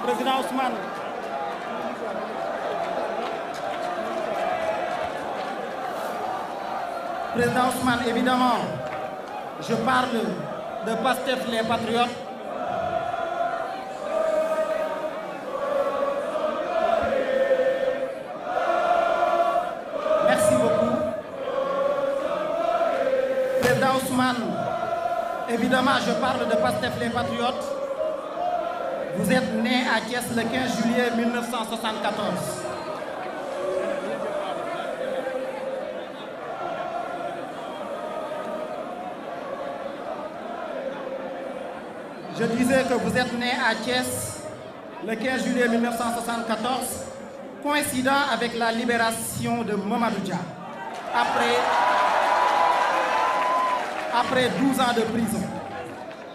Président Ousmane. Président Ousmane, évidemment, je parle de PASTEF les Patriotes. Merci beaucoup. Président Ousmane, évidemment, je parle de PASTEF les Patriotes. Vous êtes né à Thiès le 15 juillet 1974. Je disais que vous êtes né à Thiès le 15 juillet 1974, coïncidant avec la libération de Mamadou Dia, après 12 ans de prison.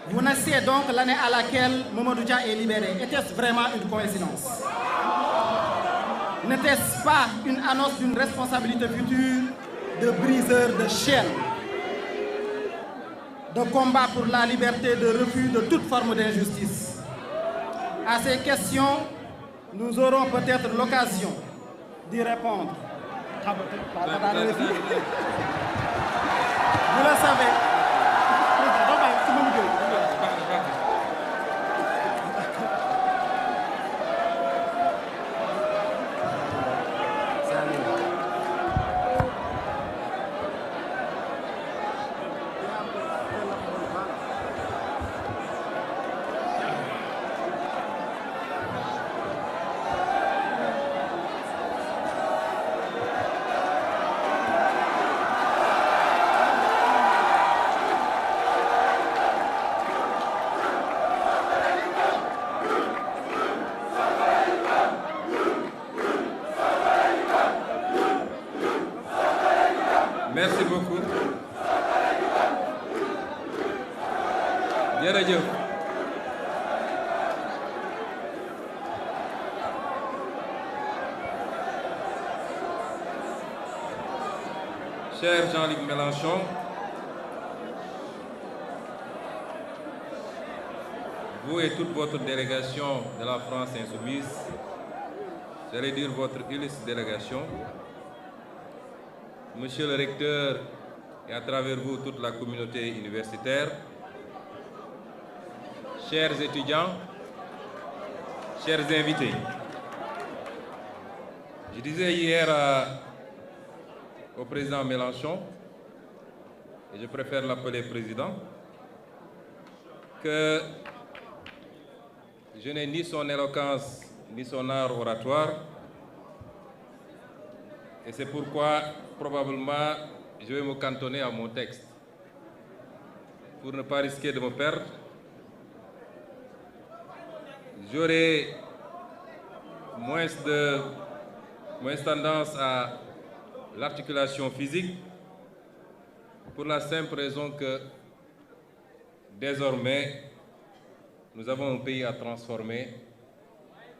Vous naissez donc l'année à laquelle Mamadou Dia est libéré. Était-ce vraiment une coïncidence? N'était-ce pas une annonce d'une responsabilité future de briseur de chaînes, de combat pour la liberté, de refus de toute forme d'injustice? À ces questions, nous aurons peut-être l'occasion d'y répondre. Vous le savez. Merci beaucoup. Jërëjëf. Cher Jean-Luc Mélenchon, vous et toute votre délégation de la France insoumise, j'allais dire votre illustre délégation, Monsieur le recteur et à travers vous toute la communauté universitaire, chers étudiants, chers invités. Je disais hier au président Mélenchon, et je préfère l'appeler président, que je n'ai ni son éloquence ni son art oratoire, et c'est pourquoi probablement je vais me cantonner à mon texte. Pour ne pas risquer de me perdre, j'aurai moins tendance à l'articulation physique, pour la simple raison que désormais nous avons un pays à transformer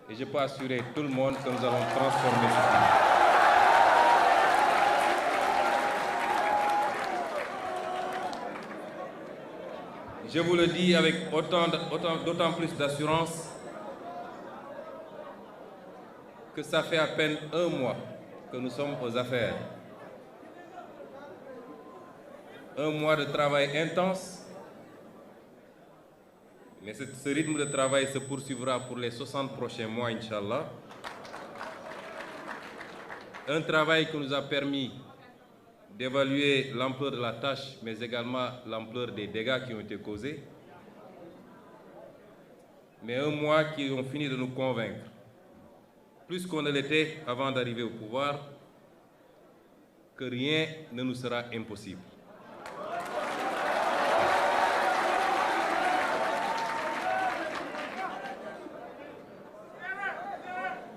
et je peux assurer tout le monde que nous allons transformer ce pays. Je vous le dis avec d'autant plus d'assurance que ça fait à peine un mois que nous sommes aux affaires. Un mois de travail intense, mais ce rythme de travail se poursuivra pour les 60 prochains mois, Inch'Allah. Un travail qui nous a permis d'évaluer l'ampleur de la tâche, mais également l'ampleur des dégâts qui ont été causés. Mais un mois qui ont fini de nous convaincre, plus qu'on ne l'était avant d'arriver au pouvoir, que rien ne nous sera impossible.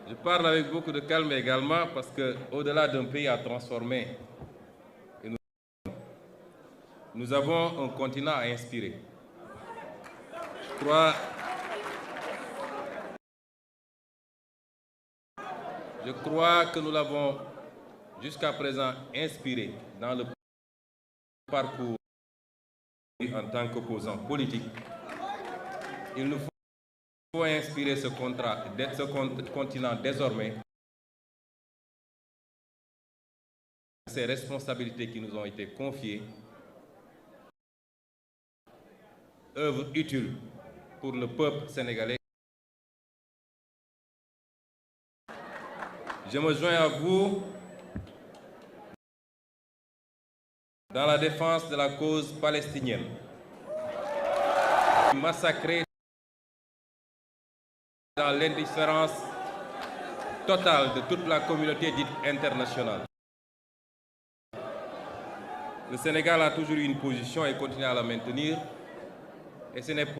Je parle avec beaucoup de calme également parce qu'au-delà d'un pays à transformer, nous avons un continent à inspirer. Je crois que nous l'avons jusqu'à présent inspiré dans le parcours en tant qu'opposant politique. Il nous faut inspirer ce continent désormais ces responsabilités qui nous ont été confiées, œuvre utile pour le peuple sénégalais. Je me joins à vous dans la défense de la cause palestinienne, massacrée dans l'indifférence totale de toute la communauté dite internationale. Le Sénégal a toujours eu une position et continue à la maintenir, et ce n'est pas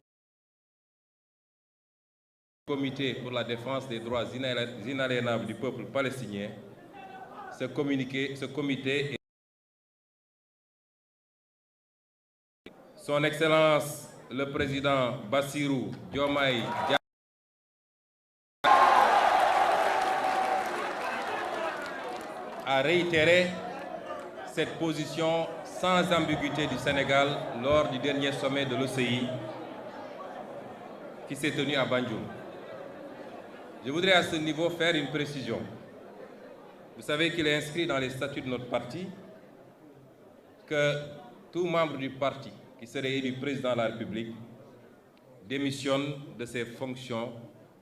le comité pour la défense des droits inaliénables du peuple palestinien. Ce comité est Son Excellence le Président Bassirou Diomaye Diakhar a réitéré cette position sans ambiguïté du Sénégal lors du dernier sommet de l'OCI qui s'est tenu à Banjul. Je voudrais à ce niveau faire une précision. Vous savez qu'il est inscrit dans les statuts de notre parti que tout membre du parti qui serait élu président de la République démissionne de ses fonctions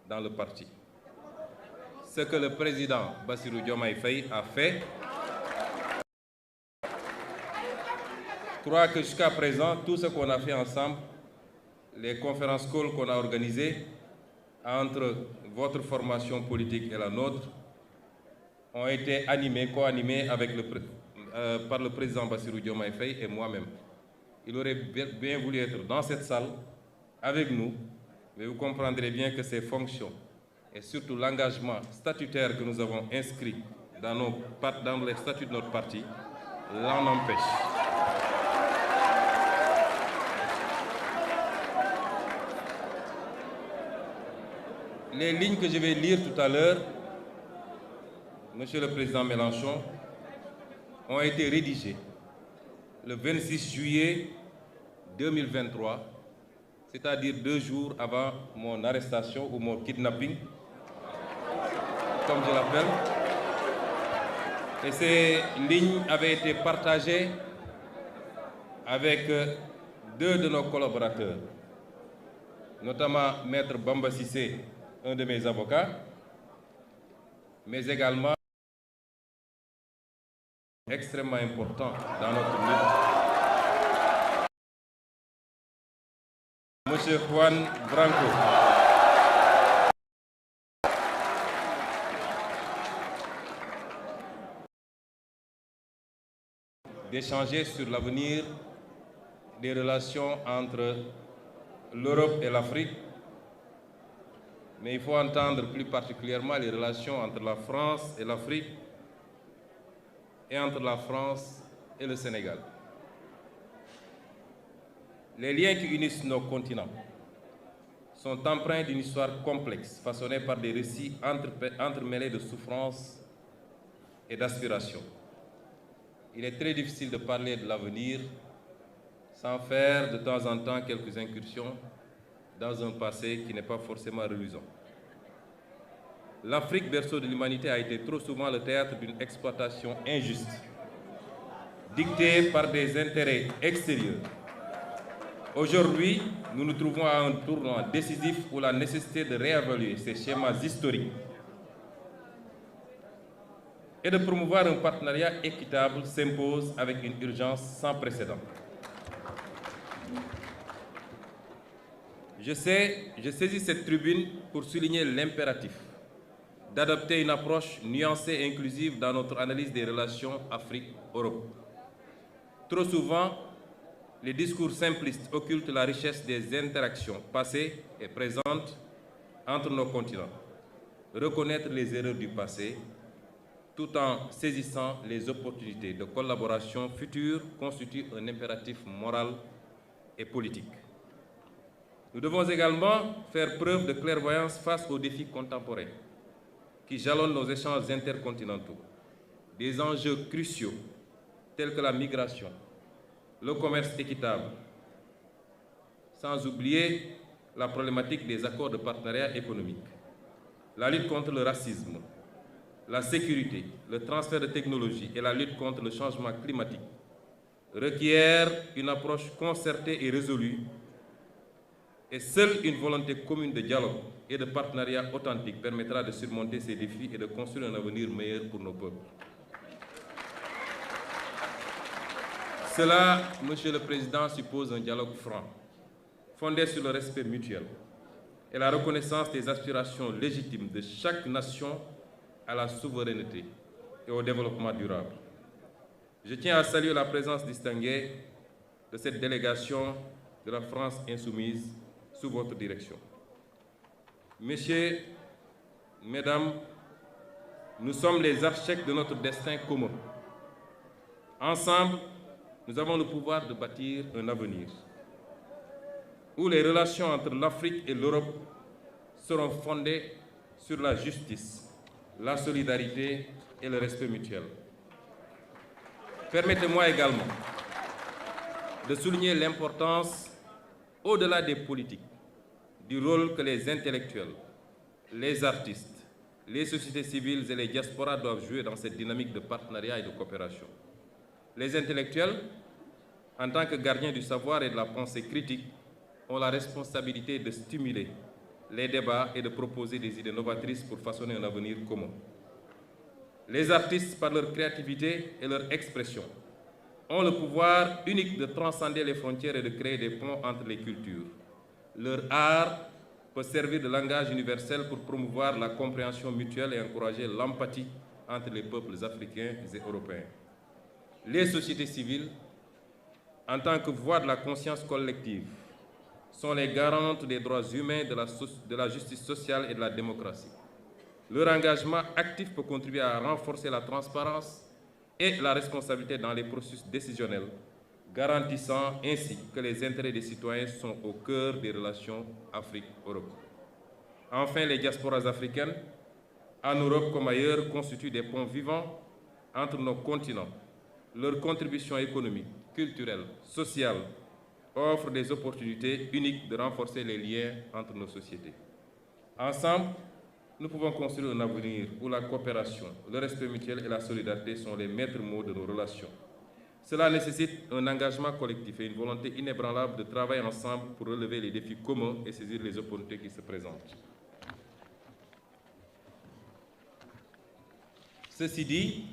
dans le parti. Ce que le président Bassirou Diomaye Faye a fait. Je crois que jusqu'à présent, tout ce qu'on a fait ensemble, les conférences calls qu'on a organisées entre votre formation politique et la nôtre, ont été animés, co-animés par le président Bassirou Diomaye Faye et moi-même. Il aurait bien voulu être dans cette salle avec nous, mais vous comprendrez bien que ces fonctions et surtout l'engagement statutaire que nous avons inscrit dans les statuts de notre parti l'en empêche. Les lignes que je vais lire tout à l'heure, Monsieur le Président Mélenchon, ont été rédigées le 26 juillet 2023, c'est-à-dire 2 jours avant mon arrestation ou mon kidnapping, comme je l'appelle. Et ces lignes avaient été partagées avec 2 de nos collaborateurs, notamment Maître Bamba Sissé, un de mes avocats, mais également extrêmement important dans notre lutte, Monsieur Juan Branco. D'échanger sur l'avenir des relations entre l'Europe et l'Afrique, mais il faut entendre plus particulièrement les relations entre la France et l'Afrique et entre la France et le Sénégal. Les liens qui unissent nos continents sont empreints d'une histoire complexe, façonnée par des récits entremêlés de souffrances et d'aspirations. Il est très difficile de parler de l'avenir sans faire de temps en temps quelques incursions dans un passé qui n'est pas forcément reluisant. L'Afrique, berceau de l'humanité, a été trop souvent le théâtre d'une exploitation injuste, dictée par des intérêts extérieurs. Aujourd'hui, nous nous trouvons à un tournant décisif où la nécessité de réévaluer ces schémas historiques et de promouvoir un partenariat équitable s'impose avec une urgence sans précédent. Je saisis cette tribune pour souligner l'impératif d'adopter une approche nuancée et inclusive dans notre analyse des relations Afrique-Europe. Trop souvent, les discours simplistes occultent la richesse des interactions passées et présentes entre nos continents. Reconnaître les erreurs du passé, tout en saisissant les opportunités de collaboration future, constitue un impératif moral et politique. Nous devons également faire preuve de clairvoyance face aux défis contemporains qui jalonnent nos échanges intercontinentaux. Des enjeux cruciaux tels que la migration, le commerce équitable, sans oublier la problématique des accords de partenariat économique, la lutte contre le racisme, la sécurité, le transfert de technologies et la lutte contre le changement climatique requièrent une approche concertée et résolue, et seule une volonté commune de dialogue et de partenariat authentique permettra de surmonter ces défis et de construire un avenir meilleur pour nos peuples. Cela, Monsieur le Président, suppose un dialogue franc, fondé sur le respect mutuel et la reconnaissance des aspirations légitimes de chaque nation à la souveraineté et au développement durable. Je tiens à saluer la présence distinguée de cette délégation de la France insoumise sous votre direction. Messieurs, Mesdames, nous sommes les architectes de notre destin commun. Ensemble, nous avons le pouvoir de bâtir un avenir où les relations entre l'Afrique et l'Europe seront fondées sur la justice, la solidarité et le respect mutuel. Permettez-moi également de souligner l'importance, au-delà des politiques, du rôle que les intellectuels, les artistes, les sociétés civiles et les diasporas doivent jouer dans cette dynamique de partenariat et de coopération. Les intellectuels, en tant que gardiens du savoir et de la pensée critique, ont la responsabilité de stimuler les débats et de proposer des idées novatrices pour façonner un avenir commun. Les artistes, par leur créativité et leur expression, ont le pouvoir unique de transcender les frontières et de créer des ponts entre les cultures. Leur art peut servir de langage universel pour promouvoir la compréhension mutuelle et encourager l'empathie entre les peuples africains et européens. Les sociétés civiles, en tant que voix de la conscience collective, sont les garantes des droits humains, de la justice sociale et de la démocratie. Leur engagement actif peut contribuer à renforcer la transparence et la responsabilité dans les processus décisionnels, garantissant ainsi que les intérêts des citoyens sont au cœur des relations Afrique-Europe. Enfin, les diasporas africaines, en Europe comme ailleurs, constituent des ponts vivants entre nos continents. Leur contribution économique, culturelle, sociale, offre des opportunités uniques de renforcer les liens entre nos sociétés. Ensemble, nous pouvons construire un avenir où la coopération, le respect mutuel et la solidarité sont les maîtres mots de nos relations. Cela nécessite un engagement collectif et une volonté inébranlable de travailler ensemble pour relever les défis communs et saisir les opportunités qui se présentent. Ceci dit,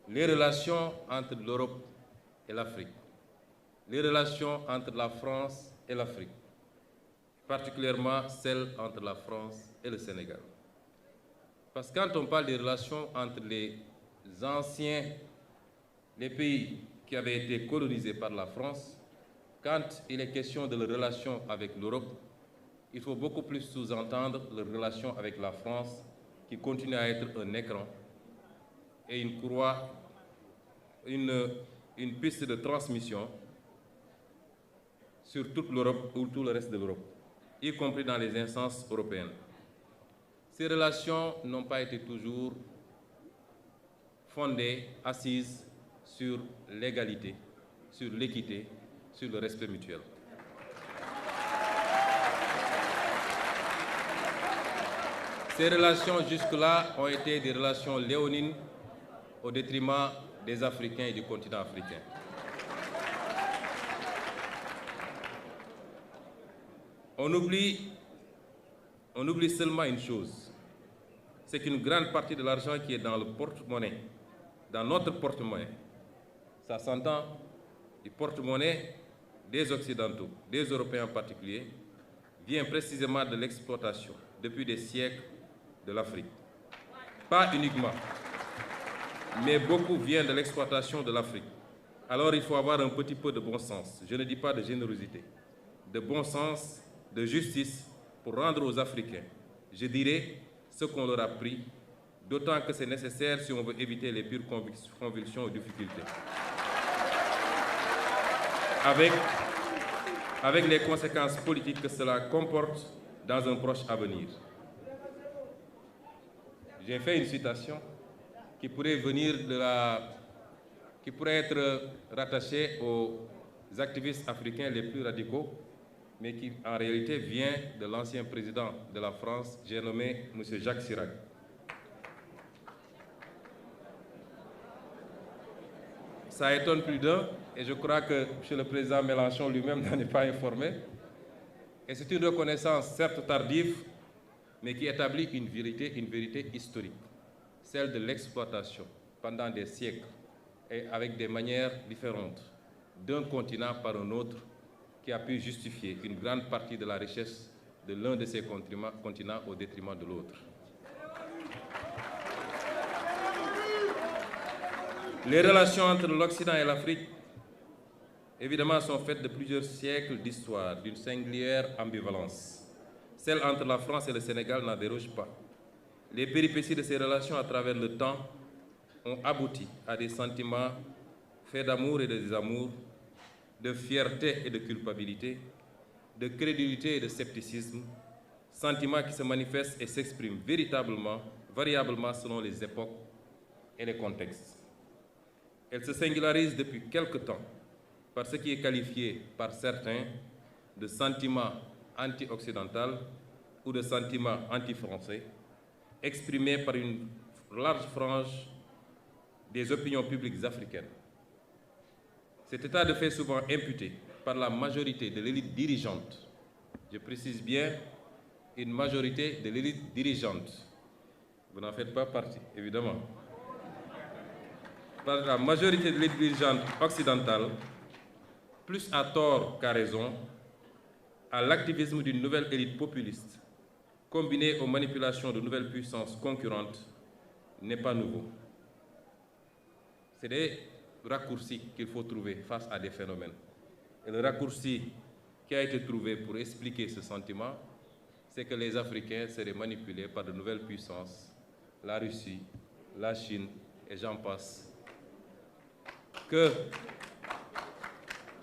les relations entre l'Europe et l'Afrique, les relations entre la France et l'Afrique, particulièrement celles entre la France et le Sénégal. Parce que quand on parle des relations entre les pays qui avaient été colonisés par la France, quand il est question de leur relation avec l'Europe, il faut beaucoup plus sous-entendre leur relation avec la France, qui continue à être un écran et une courroie, une piste de transmission sur toute l'Europe ou tout le reste de l'Europe, y compris dans les instances européennes. Ces relations n'ont pas été toujours fondées, assises sur l'égalité, sur l'équité, sur le respect mutuel. Ces relations jusque-là ont été des relations léonines au détriment des Africains et du continent africain. On oublie seulement une chose, c'est qu'une grande partie de l'argent qui est dans le porte-monnaie, dans notre porte-monnaie, ça s'entend du porte-monnaie des Occidentaux, des Européens en particulier, vient précisément de l'exploitation, depuis des siècles, de l'Afrique. Pas uniquement, mais beaucoup vient de l'exploitation de l'Afrique. Alors il faut avoir un petit peu de bon sens, je ne dis pas de générosité, de bon sens, de justice pour rendre aux Africains, je dirais, ce qu'on leur a pris, d'autant que c'est nécessaire si on veut éviter les pires convulsions et difficultés. Avec les conséquences politiques que cela comporte dans un proche avenir. J'ai fait une citation qui pourrait être rattachée aux activistes africains les plus radicaux, mais qui en réalité vient de l'ancien président de la France, j'ai nommé M. Jacques Chirac. Ça étonne plus d'un, et je crois que M. le Président Mélenchon lui-même n'en est pas informé. Et c'est une reconnaissance certes tardive, mais qui établit une vérité historique, celle de l'exploitation pendant des siècles et avec des manières différentes d'un continent par un autre qui a pu justifier une grande partie de la richesse de l'un de ces continents au détriment de l'autre. Les relations entre l'Occident et l'Afrique, évidemment, sont faites de plusieurs siècles d'histoire, d'une singulière ambivalence. Celle entre la France et le Sénégal n'en déroge pas. Les péripéties de ces relations à travers le temps ont abouti à des sentiments faits d'amour et de désamour, de fierté et de culpabilité, de crédulité et de scepticisme, sentiments qui se manifestent et s'expriment véritablement, variablement selon les époques et les contextes. Elle se singularise depuis quelque temps par ce qui est qualifié par certains de sentiment anti-occidental ou de sentiment anti-français, exprimé par une large frange des opinions publiques africaines. Cet état de fait souvent imputé par la majorité de l'élite dirigeante, je précise bien une majorité de l'élite dirigeante, vous n'en faites pas partie évidemment, par la majorité de l'élite dirigeante occidentale, plus à tort qu'à raison, à l'activisme d'une nouvelle élite populiste, combinée aux manipulations de nouvelles puissances concurrentes, n'est pas nouveau. C'est des raccourcis qu'il faut trouver face à des phénomènes. Et le raccourci qui a été trouvé pour expliquer ce sentiment, c'est que les Africains seraient manipulés par de nouvelles puissances, la Russie, la Chine, et j'en passe,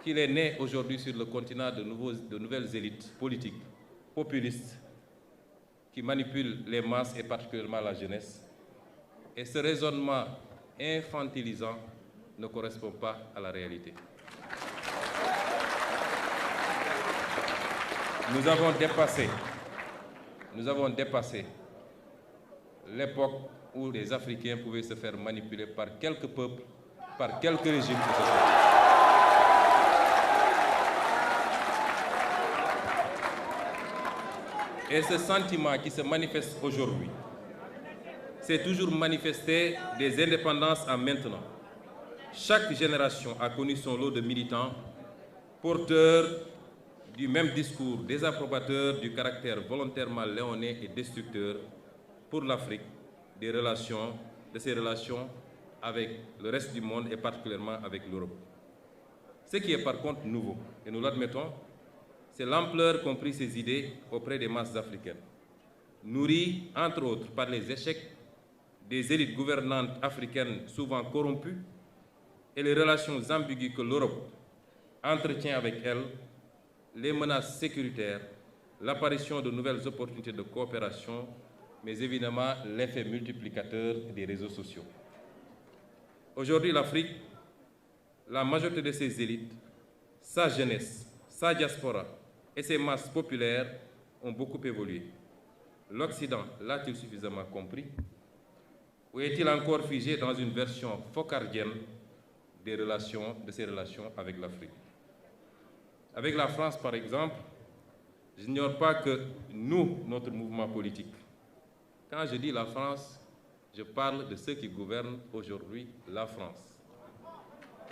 qu'il est né aujourd'hui sur le continent de nouvelles élites politiques, populistes, qui manipulent les masses et particulièrement la jeunesse. Et ce raisonnement infantilisant ne correspond pas à la réalité. Nous avons dépassé l'époque où les Africains pouvaient se faire manipuler par quelques peuples, par quelques régimes. Et ce sentiment qui se manifeste aujourd'hui s'est toujours manifesté des indépendances à maintenant. Chaque génération a connu son lot de militants, porteurs du même discours, désapprobateurs du caractère volontairement léonin et destructeur pour l'Afrique de ses relations avec le reste du monde et particulièrement avec l'Europe. Ce qui est par contre nouveau, et nous l'admettons, c'est l'ampleur qu'ont pris ces idées auprès des masses africaines, nourries entre autres par les échecs des élites gouvernantes africaines souvent corrompues et les relations ambiguës que l'Europe entretient avec elles, les menaces sécuritaires, l'apparition de nouvelles opportunités de coopération, mais évidemment l'effet multiplicateur des réseaux sociaux. Aujourd'hui, l'Afrique, la majorité de ses élites, sa jeunesse, sa diaspora et ses masses populaires ont beaucoup évolué. L'Occident l'a-t-il suffisamment compris? Ou est-il encore figé dans une version focardienne de ses relations avec l'Afrique? Avec la France, par exemple, je n'ignore pas que nous, notre mouvement politique, quand je dis la France, je parle de ceux qui gouvernent aujourd'hui la France.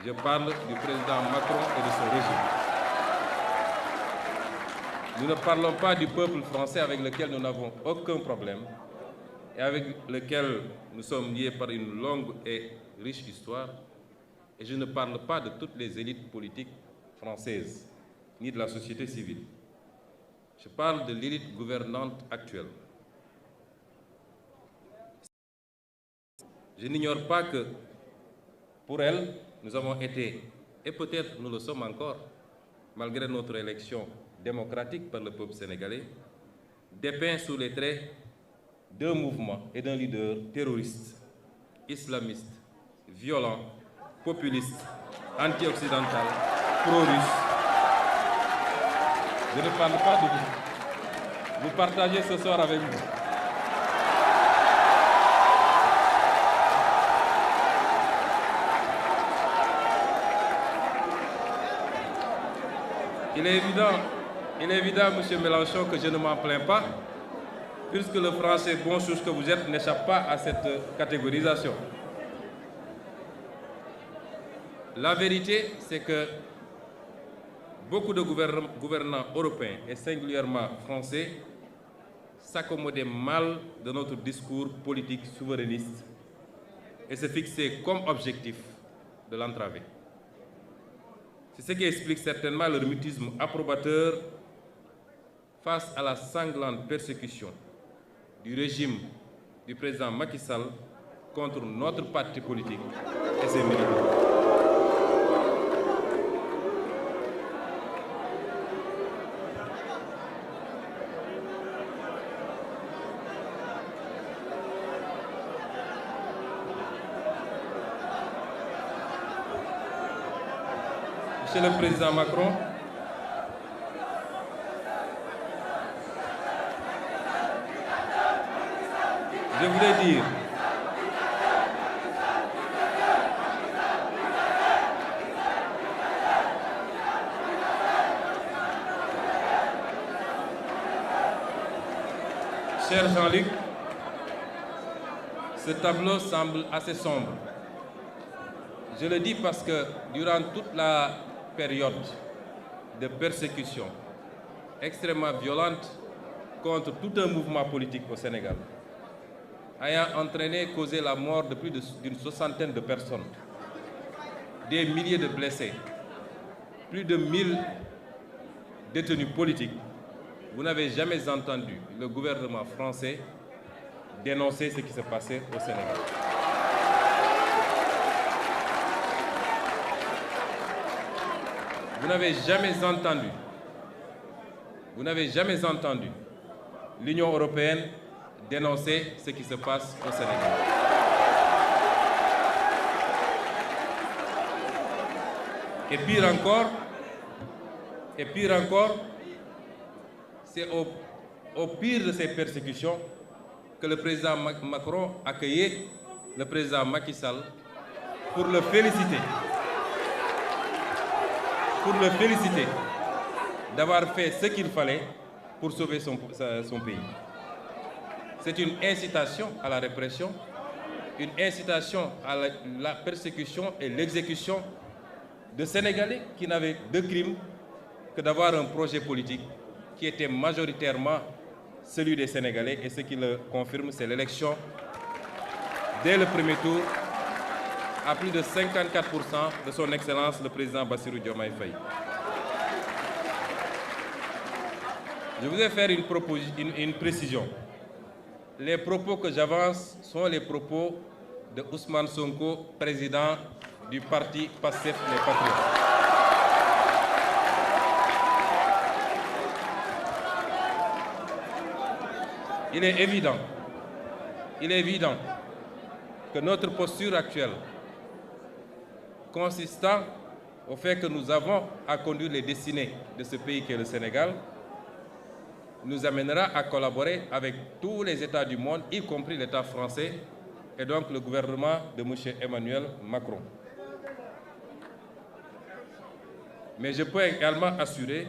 Je parle du président Macron et de son régime. Nous ne parlons pas du peuple français avec lequel nous n'avons aucun problème et avec lequel nous sommes liés par une longue et riche histoire. Et je ne parle pas de toutes les élites politiques françaises, ni de la société civile. Je parle de l'élite gouvernante actuelle. Je n'ignore pas que, pour elle, nous avons été, et peut-être nous le sommes encore, malgré notre élection démocratique par le peuple sénégalais, dépeints sous les traits d'un mouvement et d'un leader terroriste, islamiste, violent, populiste, anti-occidental, pro-russe, Je ne parle pas de vous. Vous partagez ce soir avec vous. Il est évident, M. Mélenchon, que je ne m'en plains pas, puisque le français bon chose que vous êtes n'échappe pas à cette catégorisation. La vérité, c'est que beaucoup de gouvernants européens, et singulièrement français, s'accommodaient mal de notre discours politique souverainiste et se fixaient comme objectif de l'entraver. C'est ce qui explique certainement leur mutisme approbateur face à la sanglante persécution du régime du président Macky Sall contre notre parti politique et ses militants. Monsieur le Président Macron, je voulais dire cher Jean-Luc, ce tableau semble assez sombre. Je le dis parce que durant toute la période de persécution extrêmement violente contre tout un mouvement politique au Sénégal, ayant causé la mort de plus d'une soixantaine de personnes, des milliers de blessés, plus de 1000 détenus politiques, vous n'avez jamais entendu le gouvernement français dénoncer ce qui se passait au Sénégal. Vous n'avez jamais entendu l'Union européenne dénoncer ce qui se passe au Sénégal. Et pire encore, c'est au pire de ces persécutions que le président Macron accueillait le président Macky Sall pour le féliciter d'avoir fait ce qu'il fallait pour sauver son pays. C'est une incitation à la répression, une incitation à la persécution et l'exécution de Sénégalais qui n'avaient de crime que d'avoir un projet politique qui était majoritairement celui des Sénégalais, et ce qui le confirme, c'est l'élection dès le premier tour à plus de 54% de son Excellence le président Bassirou Diomaye Faye. Je voudrais faire une précision. Les propos que j'avance sont les propos de Ousmane Sonko, président du parti Pastef les Patriotes. Il est évident que notre posture actuelle, consistant au fait que nous avons à conduire les destinées de ce pays qui est le Sénégal, nous amènera à collaborer avec tous les États du monde, y compris l'État français et donc le gouvernement de M. Emmanuel Macron. Mais je peux également assurer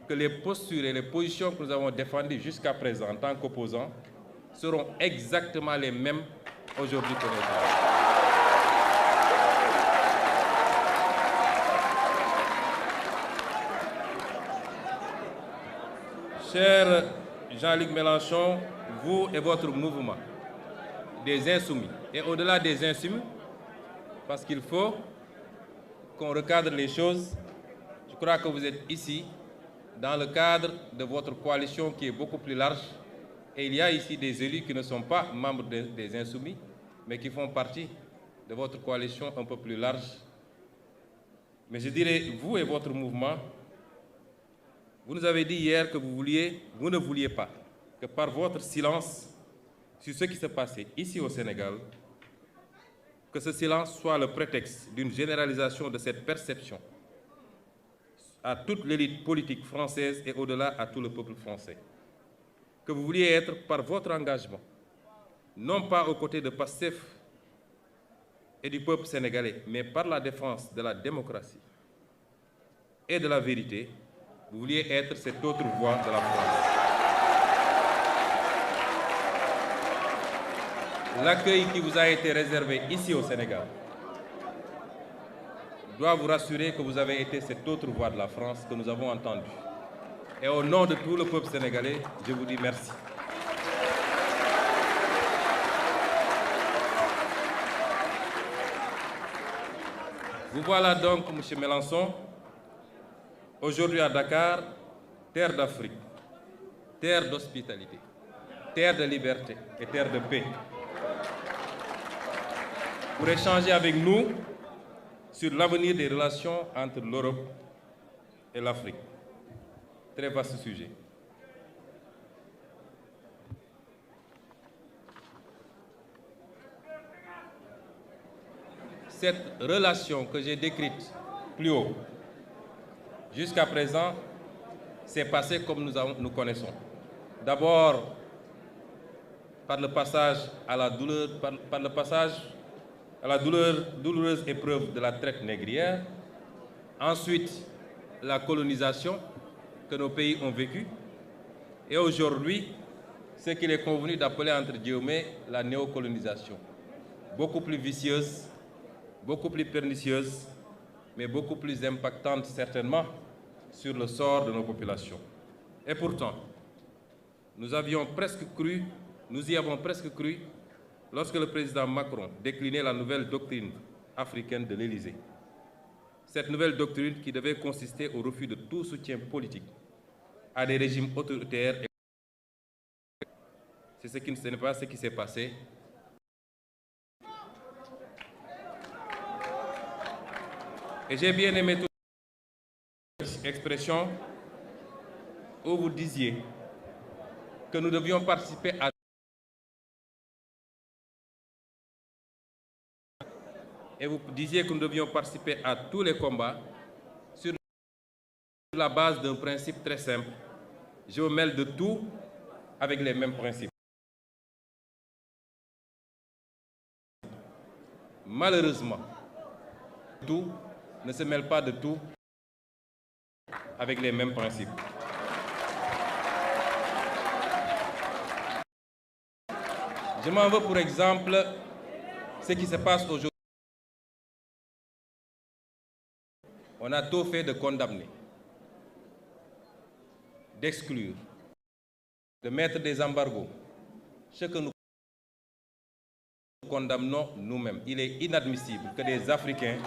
que les postures et les positions que nous avons défendues jusqu'à présent en tant qu'opposants seront exactement les mêmes aujourd'hui que les autres. Cher Jean-Luc Mélenchon, vous et votre mouvement des Insoumis, et au-delà des Insoumis, parce qu'il faut qu'on recadre les choses, je crois que vous êtes ici dans le cadre de votre coalition qui est beaucoup plus large, et il y a ici des élus qui ne sont pas membres des Insoumis, mais qui font partie de votre coalition un peu plus large. Mais je dirais, vous et votre mouvement, vous nous avez dit hier que vous ne vouliez pas que par votre silence sur ce qui se passait ici au Sénégal, que ce silence soit le prétexte d'une généralisation de cette perception à toute l'élite politique française et au-delà à tout le peuple français, que vous vouliez être par votre engagement, non pas aux côtés de Pastef et du peuple sénégalais, mais par la défense de la démocratie et de la vérité, vous vouliez être cette autre voix de la France. L'accueil qui vous a été réservé ici au Sénégal doit vous rassurer que vous avez été cette autre voix de la France que nous avons entendue. Et au nom de tout le peuple sénégalais, je vous dis merci. Vous voilà donc, M. Mélenchon, aujourd'hui à Dakar, terre d'Afrique, terre d'hospitalité, terre de liberté et terre de paix, pour échanger avec nous sur l'avenir des relations entre l'Europe et l'Afrique. Très vaste sujet. Cette relation que j'ai décrite plus haut, jusqu'à présent, s'est passée comme nous connaissons. D'abord, par le passage à la douleur, à la douloureuse épreuve de la traite négrière, ensuite la colonisation que nos pays ont vécue, et aujourd'hui, ce qu'il est convenu d'appeler entre guillemets la néocolonisation, beaucoup plus vicieuse, beaucoup plus pernicieuse, mais beaucoup plus impactante certainement sur le sort de nos populations. Et pourtant, nous y avons presque cru lorsque le président Macron déclinait la nouvelle doctrine africaine de l'Élysée. Cette nouvelle doctrine qui devait consister au refus de tout soutien politique à des régimes autoritaires. Ce n'est pas ce qui s'est passé. Et j'ai bien aimé toute cette expression où vous disiez que nous devions participer à tous les combats sur la base d'un principe très simple. Je me mêle de tout avec les mêmes principes. Malheureusement, tout ne se mêle pas de tout avec les mêmes principes. Je m'en veux pour exemple ce qui se passe aujourd'hui. On a tout fait de condamner, d'exclure, de mettre des embargos. Ce que nous condamnons nous-mêmes. Il est inadmissible que des Africains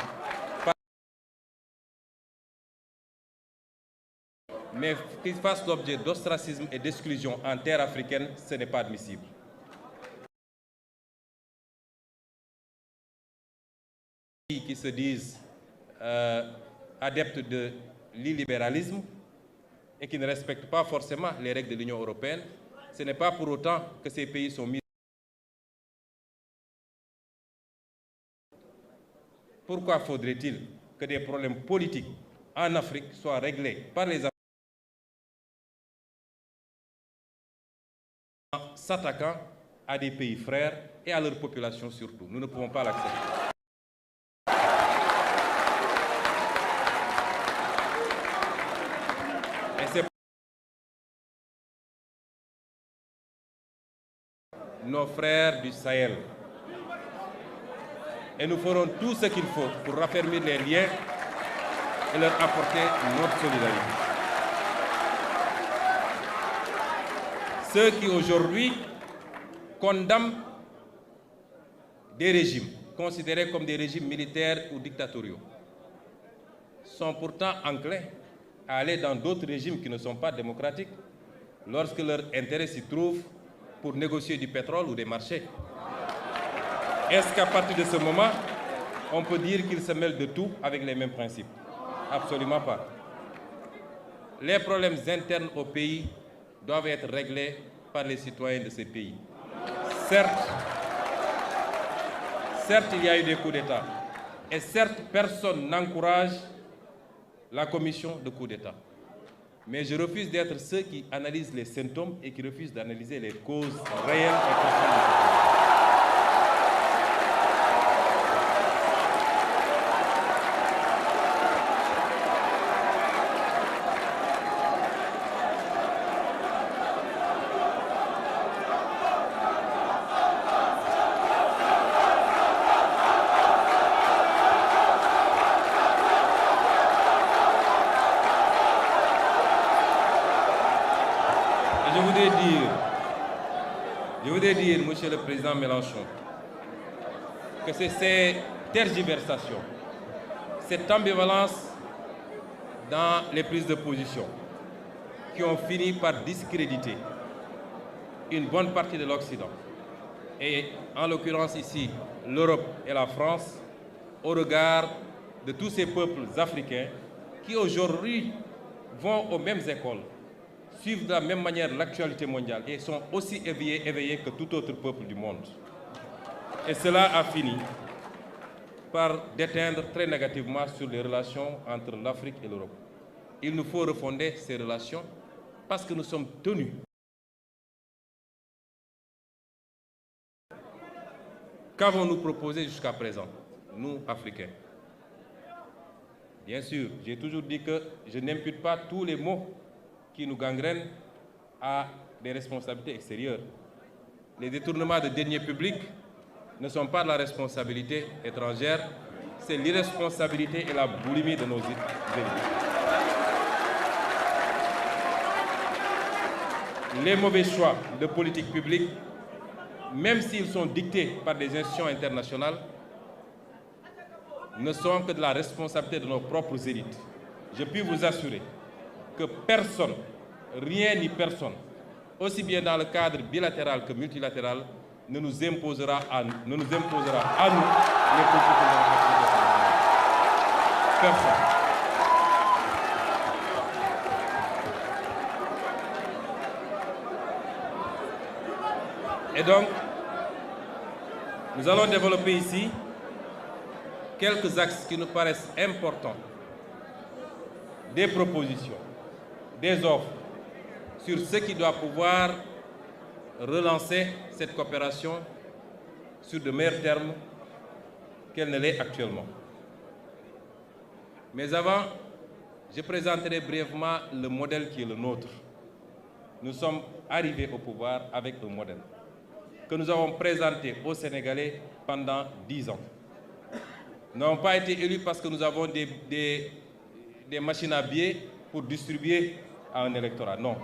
mais qu'ils fassent l'objet d'ostracisme et d'exclusion en terre africaine, ce n'est pas admissible. Qui se disent adeptes de l'illibéralisme et qui ne respectent pas forcément les règles de l'Union européenne, ce n'est pas pour autant que ces pays sont mis. Pourquoi faudrait-il que des problèmes politiques en Afrique soient réglés par les Africains en s'attaquant à des pays frères et à leur population surtout? Nous ne pouvons pas l'accepter. Et c'est nos frères du Sahel. Et nous ferons tout ce qu'il faut pour raffermir les liens et leur apporter notre solidarité. Ceux qui aujourd'hui condamnent des régimes considérés comme des régimes militaires ou dictatoriaux sont pourtant enclins à aller dans d'autres régimes qui ne sont pas démocratiques lorsque leur intérêt s'y trouve pour négocier du pétrole ou des marchés. Est-ce qu'à partir de ce moment, on peut dire qu'ils se mêlent de tout avec les mêmes principes? Absolument pas. Les problèmes internes au pays doivent être réglés par les citoyens de ces pays. Certes, il y a eu des coups d'État. Et certes, personne n'encourage la commission de coup d'État. Mais je refuse d'être ceux qui analysent les symptômes et qui refusent d'analyser les causes réelles et profondes. Je voudrais dire, Monsieur le Président Mélenchon, que c'est ces tergiversations, cette ambivalence dans les prises de position qui ont fini par discréditer une bonne partie de l'Occident, et en l'occurrence ici l'Europe et la France, au regard de tous ces peuples africains qui aujourd'hui vont aux mêmes écoles, suivent de la même manière l'actualité mondiale et sont aussi éveillés que tout autre peuple du monde. Et cela a fini par déteindre très négativement sur les relations entre l'Afrique et l'Europe. Il nous faut refonder ces relations parce que nous sommes tenus. Qu'avons-nous proposé jusqu'à présent, nous, Africains? Bien sûr, j'ai toujours dit que je n'impute pas tous les maux qui nous gangrènent à des responsabilités extérieures. Les détournements de deniers publics ne sont pas de la responsabilité étrangère, c'est l'irresponsabilité et la boulimie de nos élites. Les mauvais choix de politique publique, même s'ils sont dictés par des institutions internationales, ne sont que de la responsabilité de nos propres élites. Je puis vous assurer que personne, rien ni personne, aussi bien dans le cadre bilatéral que multilatéral, ne nous imposera à nous les politiques de l'Afrique. Personne. Et donc, nous allons développer ici quelques axes qui nous paraissent importants, des propositions, des offres sur ce qui doit pouvoir relancer cette coopération sur de meilleurs termes qu'elle ne l'est actuellement. Mais avant, je présenterai brièvement le modèle qui est le nôtre. Nous sommes arrivés au pouvoir avec un modèle que nous avons présenté aux Sénégalais pendant 10 ans. Nous n'avons pas été élus parce que nous avons des machines à billets pour distribuer à un électorat. Non.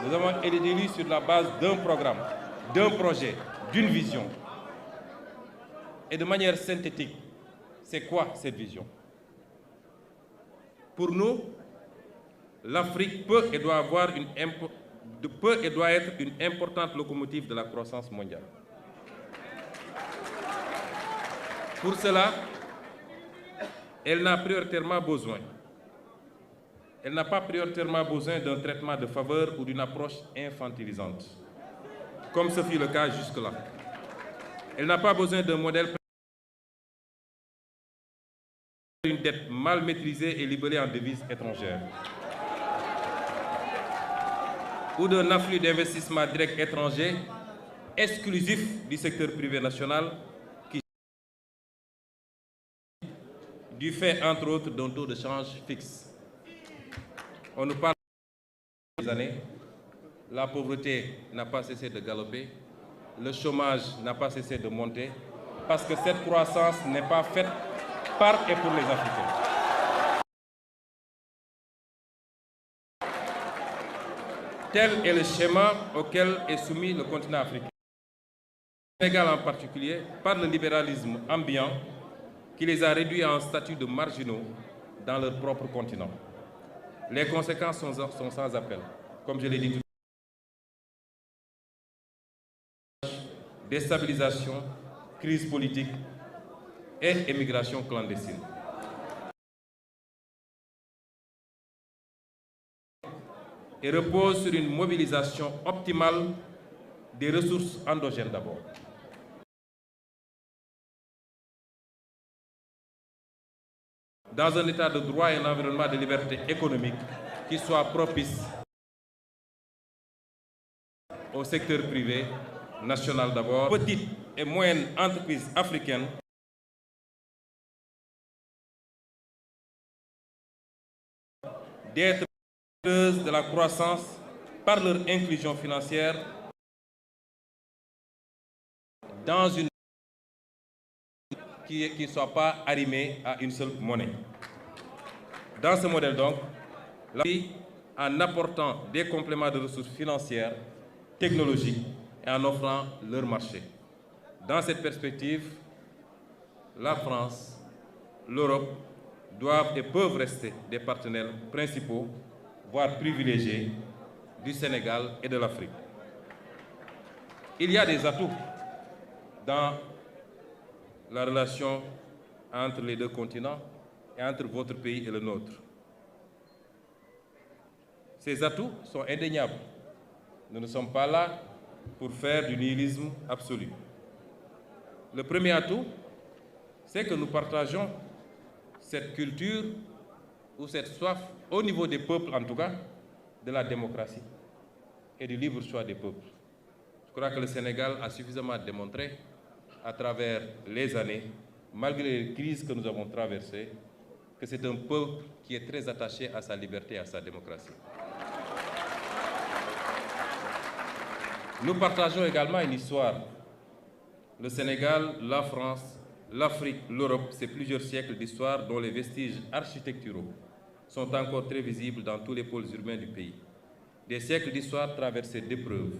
Nous avons été élus sur la base d'un programme, d'un projet, d'une vision. Et de manière synthétique, c'est quoi cette vision? Pour nous, l'Afrique peut et doit être une importante locomotive de la croissance mondiale. Pour cela, elle n'a pas prioritairement besoin d'un traitement de faveur ou d'une approche infantilisante, comme ce fut le cas jusque-là. Elle n'a pas besoin d'un modèle d'une dette mal maîtrisée et libellée en devises étrangères, ou d'un afflux d'investissements directs étrangers exclusif du secteur privé national, du fait, entre autres, d'un taux de change fixe. On nous parle des années, la pauvreté n'a pas cessé de galoper, le chômage n'a pas cessé de monter, parce que cette croissance n'est pas faite par et pour les Africains. Tel est le schéma auquel est soumis le continent africain. Le Sénégal en particulier, par le libéralisme ambiant qui les a réduits à un statut de marginaux dans leur propre continent. Les conséquences sont sans appel. Comme je l'ai dit tout à l'heure, déstabilisation, crise politique et émigration clandestine. Et repose sur une mobilisation optimale des ressources endogènes d'abord. dans un état de droit et un environnement de liberté économique qui soit propice au secteur privé, national d'abord, petites et moyennes entreprises africaines d'être de la croissance par leur inclusion financière dans une qui ne soit pas arrimée à une seule monnaie. Dans ce modèle donc, en apportant des compléments de ressources financières, technologiques et en offrant leur marché. Dans cette perspective, la France, l'Europe doivent et peuvent rester des partenaires principaux, voire privilégiés, du Sénégal et de l'Afrique. Il y a des atouts dans la relation entre les deux continents et entre votre pays et le nôtre. Ces atouts sont indéniables. Nous ne sommes pas là pour faire du nihilisme absolu. Le premier atout, c'est que nous partageons cette culture ou cette soif, au niveau des peuples en tout cas, de la démocratie et du libre choix des peuples. Je crois que le Sénégal a suffisamment démontré à travers les années, malgré les crises que nous avons traversées, que c'est un peuple qui est très attaché à sa liberté et à sa démocratie. Nous partageons également une histoire. Le Sénégal, la France, l'Afrique, l'Europe, c'est plusieurs siècles d'histoire dont les vestiges architecturaux sont encore très visibles dans tous les pôles urbains du pays. Des siècles d'histoire traversés d'épreuves,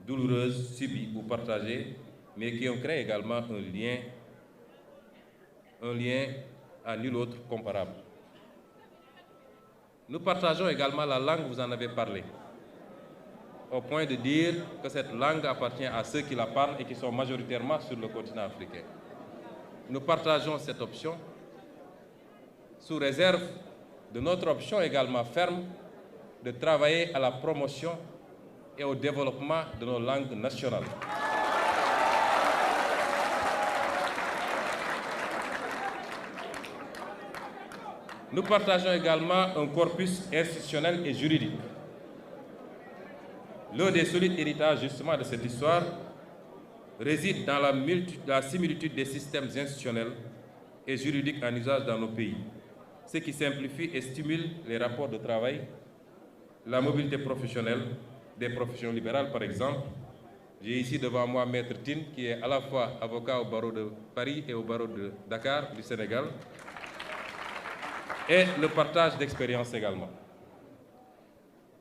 douloureuses, subies ou partagées, mais qui ont créé également un lien à nul autre comparable. Nous partageons également la langue, vous en avez parlé, au point de dire que cette langue appartient à ceux qui la parlent et qui sont majoritairement sur le continent africain. Nous partageons cette option sous réserve de notre option également ferme de travailler à la promotion et au développement de nos langues nationales. Nous partageons également un corpus institutionnel et juridique. L'un des solides héritages justement de cette histoire réside dans la similitude des systèmes institutionnels et juridiques en usage dans nos pays, ce qui simplifie et stimule les rapports de travail, la mobilité professionnelle, des professions libérales par exemple. J'ai ici devant moi Maître Tine, qui est à la fois avocat au barreau de Paris et au barreau de Dakar du Sénégal, et le partage d'expériences également.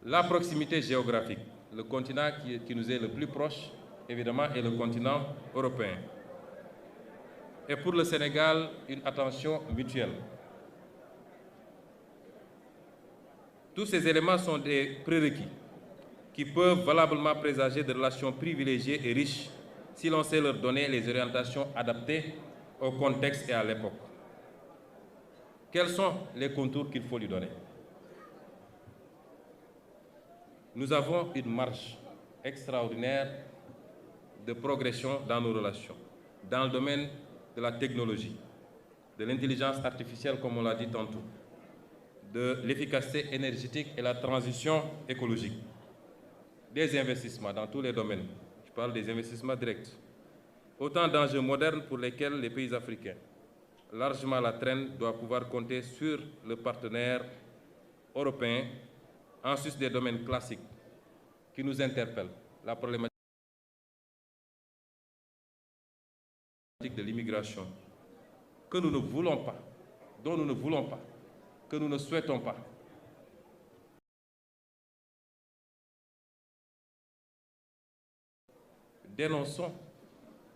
La proximité géographique, le continent qui nous est le plus proche, évidemment, est le continent européen. Et pour le Sénégal, une attention mutuelle. Tous ces éléments sont des prérequis qui peuvent valablement présager de relations privilégiées et riches si l'on sait leur donner les orientations adaptées au contexte et à l'époque. Quels sont les contours qu'il faut lui donner? Nous avons une marge extraordinaire de progression dans nos relations, dans le domaine de la technologie, de l'intelligence artificielle, comme on l'a dit tantôt, de l'efficacité énergétique et la transition écologique, des investissements dans tous les domaines. Je parle des investissements directs. Autant d'enjeux modernes pour lesquels les pays africains, largement à la traîne, doivent pouvoir compter sur le partenaire européen, en sus des domaines classiques qui nous interpellent. La problématique de l'immigration, que nous ne voulons pas, dont nous ne voulons pas, que nous ne souhaitons pas. Dénonçons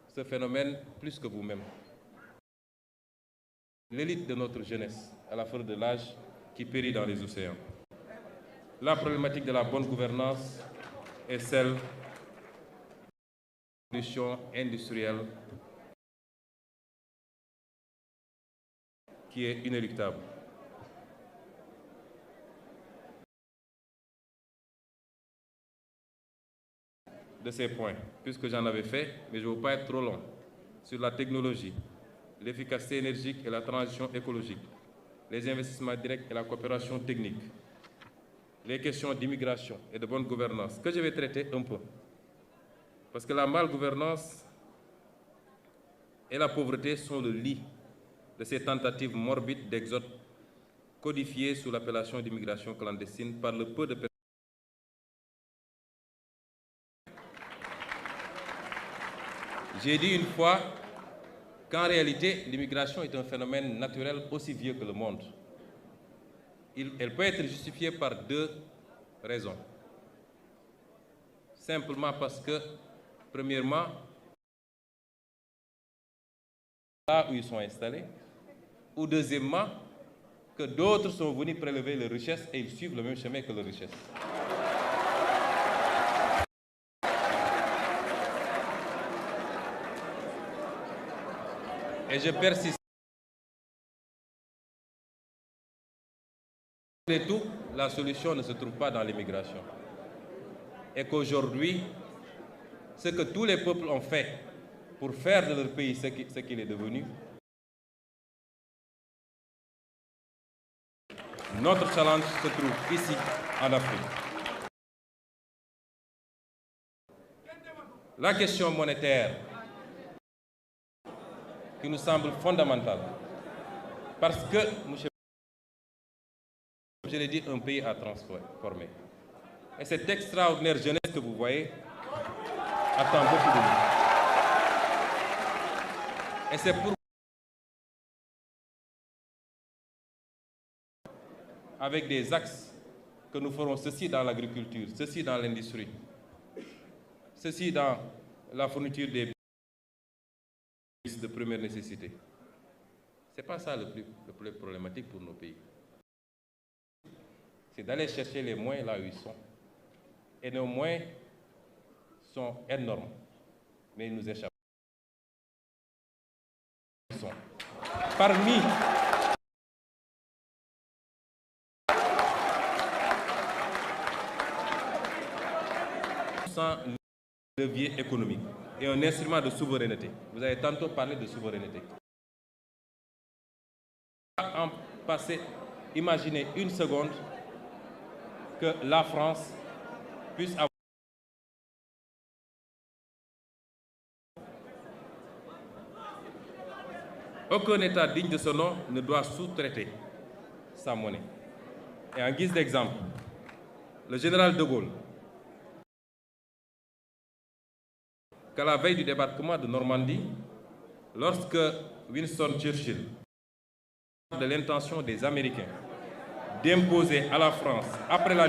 ce phénomène plus que vous-même. L'élite de notre jeunesse, à la fleur de l'âge, qui périt dans les océans. La problématique de la bonne gouvernance est celle de la révolution industrielle qui est inéluctable. De ces points, puisque j'en avais fait, mais je ne veux pas être trop long, sur la technologie, l'efficacité énergétique et la transition écologique. les investissements directs et la coopération technique, les questions d'immigration et de bonne gouvernance, que je vais traiter un peu. Parce que la malgouvernance et la pauvreté sont le lit de ces tentatives morbides d'exode codifiées sous l'appellation d'immigration clandestine par le peu de personnes. J'ai dit une fois qu'en réalité, l'immigration est un phénomène naturel aussi vieux que le monde. Elle peut être justifiée par deux raisons. Simplement parce que, premièrement, là où ils sont installés, ou deuxièmement, que d'autres sont venus prélever les richesses et ils suivent le même chemin que les richesses. Et je persiste. Malgré tout, la solution ne se trouve pas dans l'immigration. Et qu'aujourd'hui, ce que tous les peuples ont fait pour faire de leur pays ce qu'il est devenu, notre challenge se trouve ici, en Afrique. La question monétaire qui nous semble fondamentale, parce que, je l'ai dit, un pays à transformer. Et cette extraordinaire jeunesse que vous voyez attend beaucoup de nous. Et c'est pour avec des axes que nous ferons ceci dans l'agriculture, ceci dans l'industrie, ceci dans la fourniture des biens de première nécessité. Ce n'est pas ça le plus problématique pour nos pays. C'est d'aller chercher les moyens là où ils sont. Et nos moyens sont énormes, mais ils nous échappent. Parmi levier économique et un instrument de souveraineté. Vous avez tantôt parlé de souveraineté. En passer, imaginez une seconde que la France puisse avoir aucun État digne de ce nom ne doit sous-traiter sa monnaie. Et en guise d'exemple, le général de Gaulle, qu'à la veille du débarquement de Normandie, lorsque Winston Churchill de l'intention des Américains d'imposer à la France, après la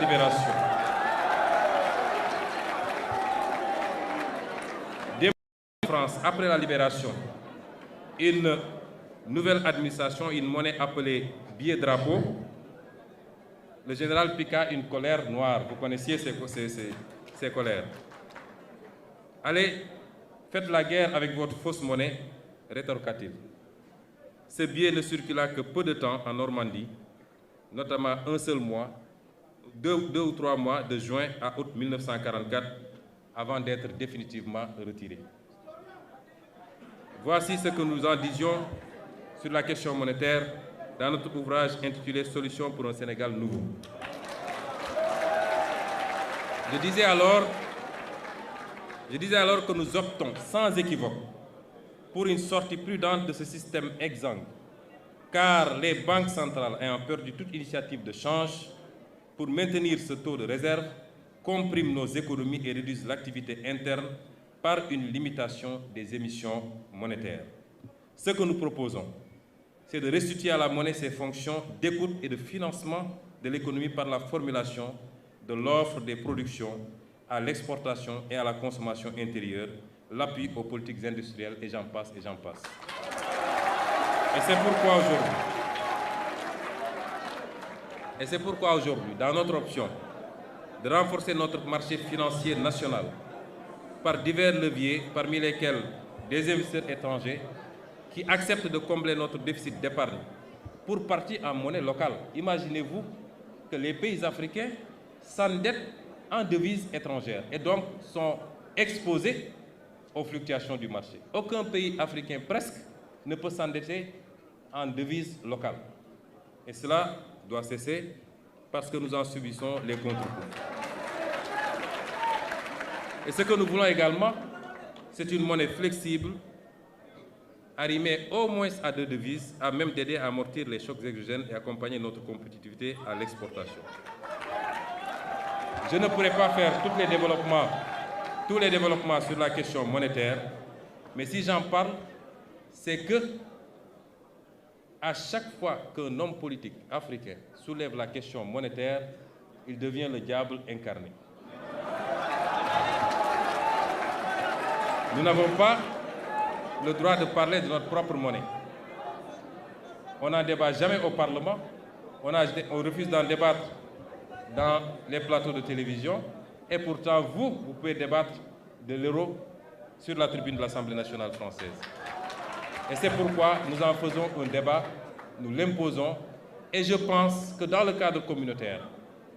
libération, une nouvelle administration, une monnaie appelée billet-drapeau, le général piqua une colère noire. Vous connaissiez ces colères. Allez, faites la guerre avec votre fausse monnaie, rétorqua-t-il. Ce billet ne circula que peu de temps en Normandie, notamment un seul mois, deux ou trois mois, de juin à août 1944, avant d'être définitivement retiré. Voici ce que nous en disions sur la question monétaire dans notre ouvrage intitulé « Solutions pour un Sénégal nouveau ». Je disais alors que nous optons sans équivoque pour une sortie prudente de ce système exsangue, car les banques centrales ayant perdu toute initiative de change pour maintenir ce taux de réserve, compriment nos économies et réduisent l'activité interne par une limitation des émissions monétaires. Ce que nous proposons, c'est de restituer à la monnaie ses fonctions d'écoute et de financement de l'économie par la formulation de l'offre des productions à l'exportation et à la consommation intérieure, l'appui aux politiques industrielles, et j'en passe, et j'en passe. Et c'est pourquoi aujourd'hui, dans notre option de renforcer notre marché financier national par divers leviers, parmi lesquels des investisseurs étrangers qui acceptent de combler notre déficit d'épargne pour partie en monnaie locale. Imaginez-vous que les pays africains s'endettent en devises étrangères et donc sont exposés aux fluctuations du marché. Aucun pays africain presque ne peut s'endetter en devises locales. Et cela doit cesser parce que nous en subissons les contre-coups. Et ce que nous voulons également, c'est une monnaie flexible, arrimée au moins à 2 devises, à même d'aider à amortir les chocs exogènes et accompagner notre compétitivité à l'exportation. Je ne pourrai pas faire tous les développements sur la question monétaire, mais si j'en parle, c'est que à chaque fois qu'un homme politique africain soulève la question monétaire, il devient le diable incarné. Nous n'avons pas le droit de parler de notre propre monnaie. On n'en débat jamais au Parlement, on refuse d'en débattre dans les plateaux de télévision, et pourtant vous pouvez débattre de l'euro sur la tribune de l'Assemblée nationale française. Et c'est pourquoi nous en faisons un débat, nous l'imposons, et je pense que dans le cadre communautaire,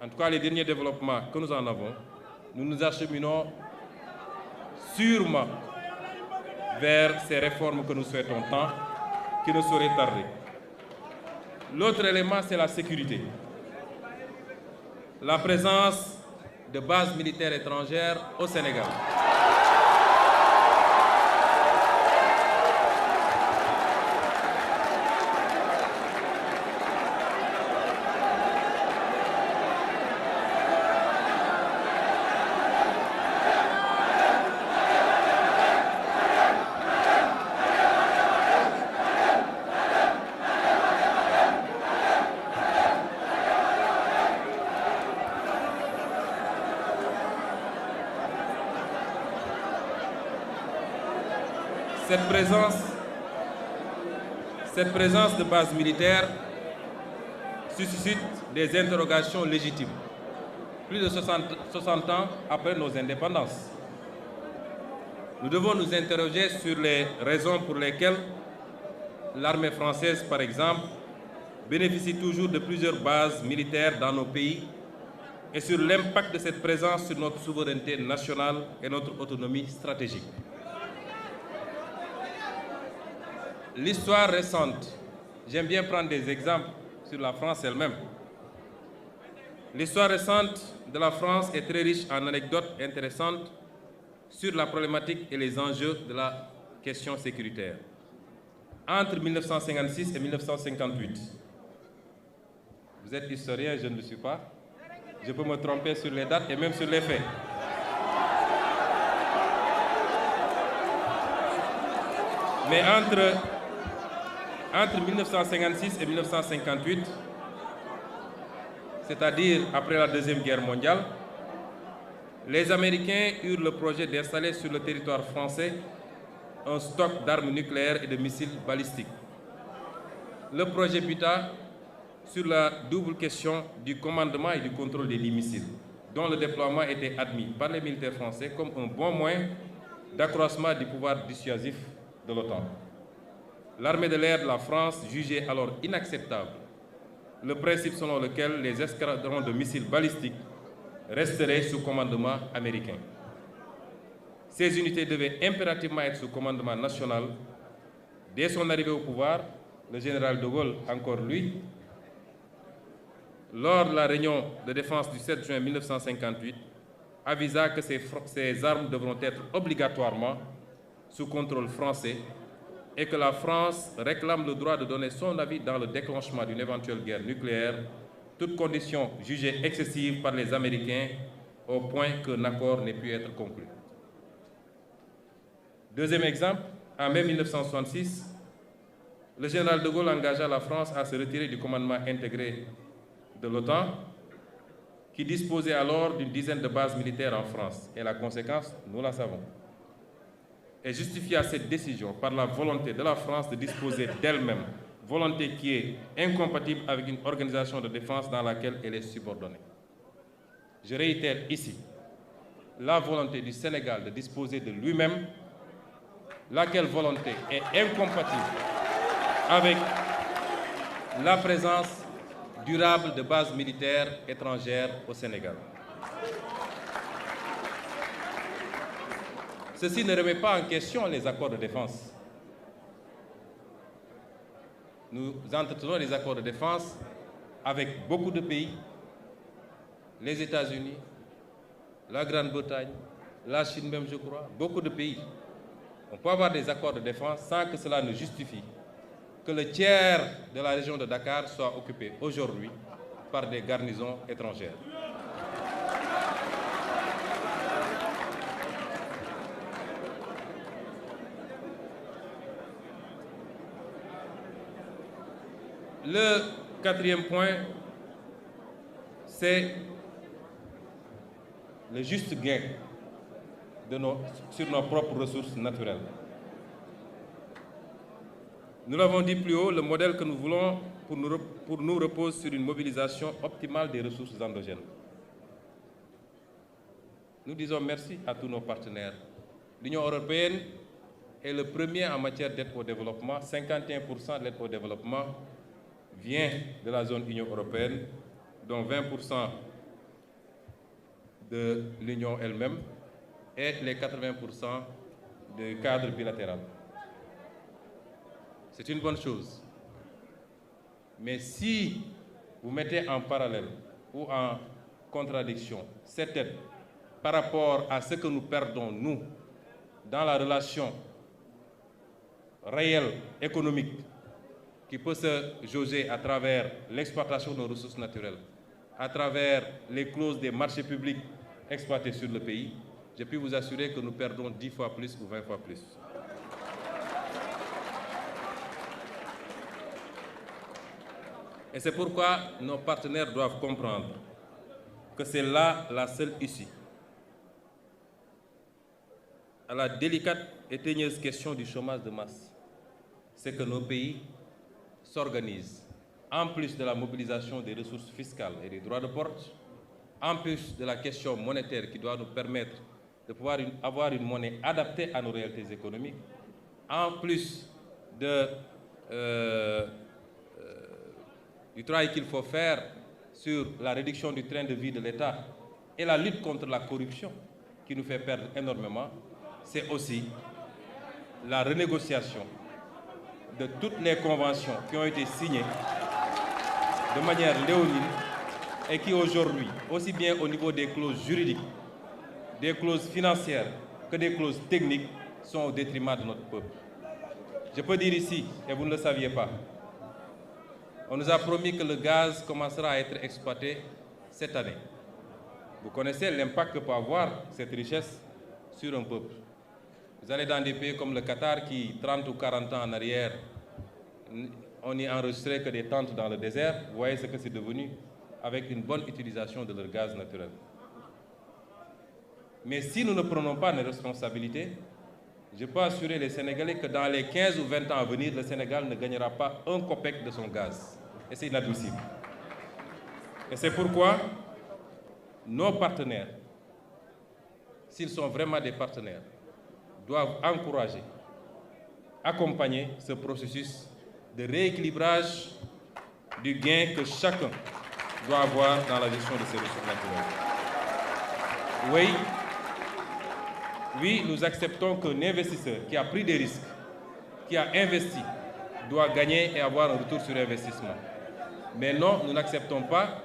en tout cas les derniers développements que nous en avons, nous nous acheminons sûrement vers ces réformes que nous souhaitons tant, qui ne sauraient tarder. L'autre élément, c'est la sécurité. La présence de bases militaires étrangères au Sénégal. Cette présence de bases militaires suscite des interrogations légitimes, plus de 60 ans après nos indépendances. Nous devons nous interroger sur les raisons pour lesquelles l'armée française, par exemple, bénéficie toujours de plusieurs bases militaires dans nos pays et sur l'impact de cette présence sur notre souveraineté nationale et notre autonomie stratégique. L'histoire récente, j'aime bien prendre des exemples sur la France elle-même. L'histoire récente de la France est très riche en anecdotes intéressantes sur la problématique et les enjeux de la question sécuritaire. Entre 1956 et 1958, vous êtes historien, je ne le suis pas, je peux me tromper sur les dates et même sur les faits. Mais entre 1956 et 1958, c'est-à-dire après la Deuxième Guerre mondiale, les Américains eurent le projet d'installer sur le territoire français un stock d'armes nucléaires et de missiles balistiques. Le projet buta sur la double question du commandement et du contrôle des missiles, dont le déploiement était admis par les militaires français comme un bon moyen d'accroissement du pouvoir dissuasif de l'OTAN. L'armée de l'air de la France jugeait alors inacceptable le principe selon lequel les escadrons de missiles balistiques resteraient sous commandement américain. Ces unités devaient impérativement être sous commandement national. Dès son arrivée au pouvoir, le général de Gaulle, encore lui, lors de la réunion de défense du 7 juin 1958, avisa que ces armes devront être obligatoirement sous contrôle français et que la France réclame le droit de donner son avis dans le déclenchement d'une éventuelle guerre nucléaire, toutes conditions jugées excessives par les Américains au point qu'un accord n'ait pu être conclu. Deuxième exemple, en mai 1966, le général de Gaulle engagea la France à se retirer du commandement intégré de l'OTAN, qui disposait alors d'une dizaine de bases militaires en France. Et la conséquence, nous la savons. Et justifia cette décision par la volonté de la France de disposer d'elle-même, volonté qui est incompatible avec une organisation de défense dans laquelle elle est subordonnée. Je réitère ici la volonté du Sénégal de disposer de lui-même, laquelle volonté est incompatible avec la présence durable de bases militaires étrangères au Sénégal. Ceci ne remet pas en question les accords de défense. Nous entretenons les accords de défense avec beaucoup de pays, les États-Unis, la Grande-Bretagne, la Chine même, je crois, beaucoup de pays. On peut avoir des accords de défense sans que cela ne justifie que le tiers de la région de Dakar soit occupé aujourd'hui par des garnisons étrangères. Le quatrième point, c'est le juste gain sur nos propres ressources naturelles. Nous l'avons dit plus haut, le modèle que nous voulons pour nous repose sur une mobilisation optimale des ressources endogènes. Nous disons merci à tous nos partenaires. L'Union européenne est le premier en matière d'aide au développement. 51% de l'aide au développement vient de la zone Union européenne, dont 20% de l'Union elle-même et les 80% de cadre bilatéral. C'est une bonne chose. Mais si vous mettez en parallèle ou en contradiction cette aide par rapport à ce que nous perdons, nous, dans la relation réelle, économique, qui peut se jauger à travers l'exploitation de nos ressources naturelles, à travers les clauses des marchés publics exploités sur le pays, je puis vous assurer que nous perdons 10 fois plus ou 20 fois plus. Et c'est pourquoi nos partenaires doivent comprendre que c'est là la seule issue à la délicate et teigneuse question du chômage de masse. C'est que nos pays s'organisent, en plus de la mobilisation des ressources fiscales et des droits de porte, en plus de la question monétaire qui doit nous permettre de pouvoir avoir une monnaie adaptée à nos réalités économiques, en plus du travail qu'il faut faire sur la réduction du train de vie de l'État et la lutte contre la corruption qui nous fait perdre énormément, c'est aussi la renégociation de toutes les conventions qui ont été signées de manière léonine et qui aujourd'hui, aussi bien au niveau des clauses juridiques, des clauses financières que des clauses techniques, sont au détriment de notre peuple. Je peux dire ici, et vous ne le saviez pas, on nous a promis que le gaz commencera à être exploité cette année. Vous connaissez l'impact que peut avoir cette richesse sur un peuple. Vous allez dans des pays comme le Qatar qui, 30 ou 40 ans en arrière, on n'y enregistrait que des tentes dans le désert. Vous voyez ce que c'est devenu avec une bonne utilisation de leur gaz naturel. Mais si nous ne prenons pas nos responsabilités, je peux assurer les Sénégalais que dans les 15 ou 20 ans à venir, le Sénégal ne gagnera pas un copec de son gaz. Et c'est inadmissible. Et c'est pourquoi nos partenaires, s'ils sont vraiment des partenaires, doivent encourager, accompagner ce processus de rééquilibrage du gain que chacun doit avoir dans la gestion de ses ressources naturelles. Oui, nous acceptons qu'un investisseur qui a pris des risques, qui a investi, doit gagner et avoir un retour sur investissement. Mais non, nous n'acceptons pas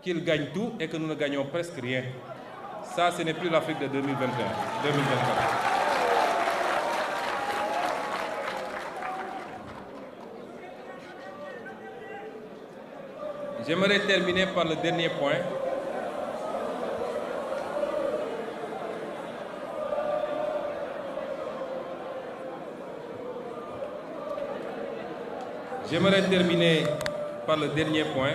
qu'il gagne tout et que nous ne gagnons presque rien. Ça, ce n'est plus l'Afrique de 2021, 2024. J'aimerais terminer par le dernier point. J'aimerais terminer par le dernier point.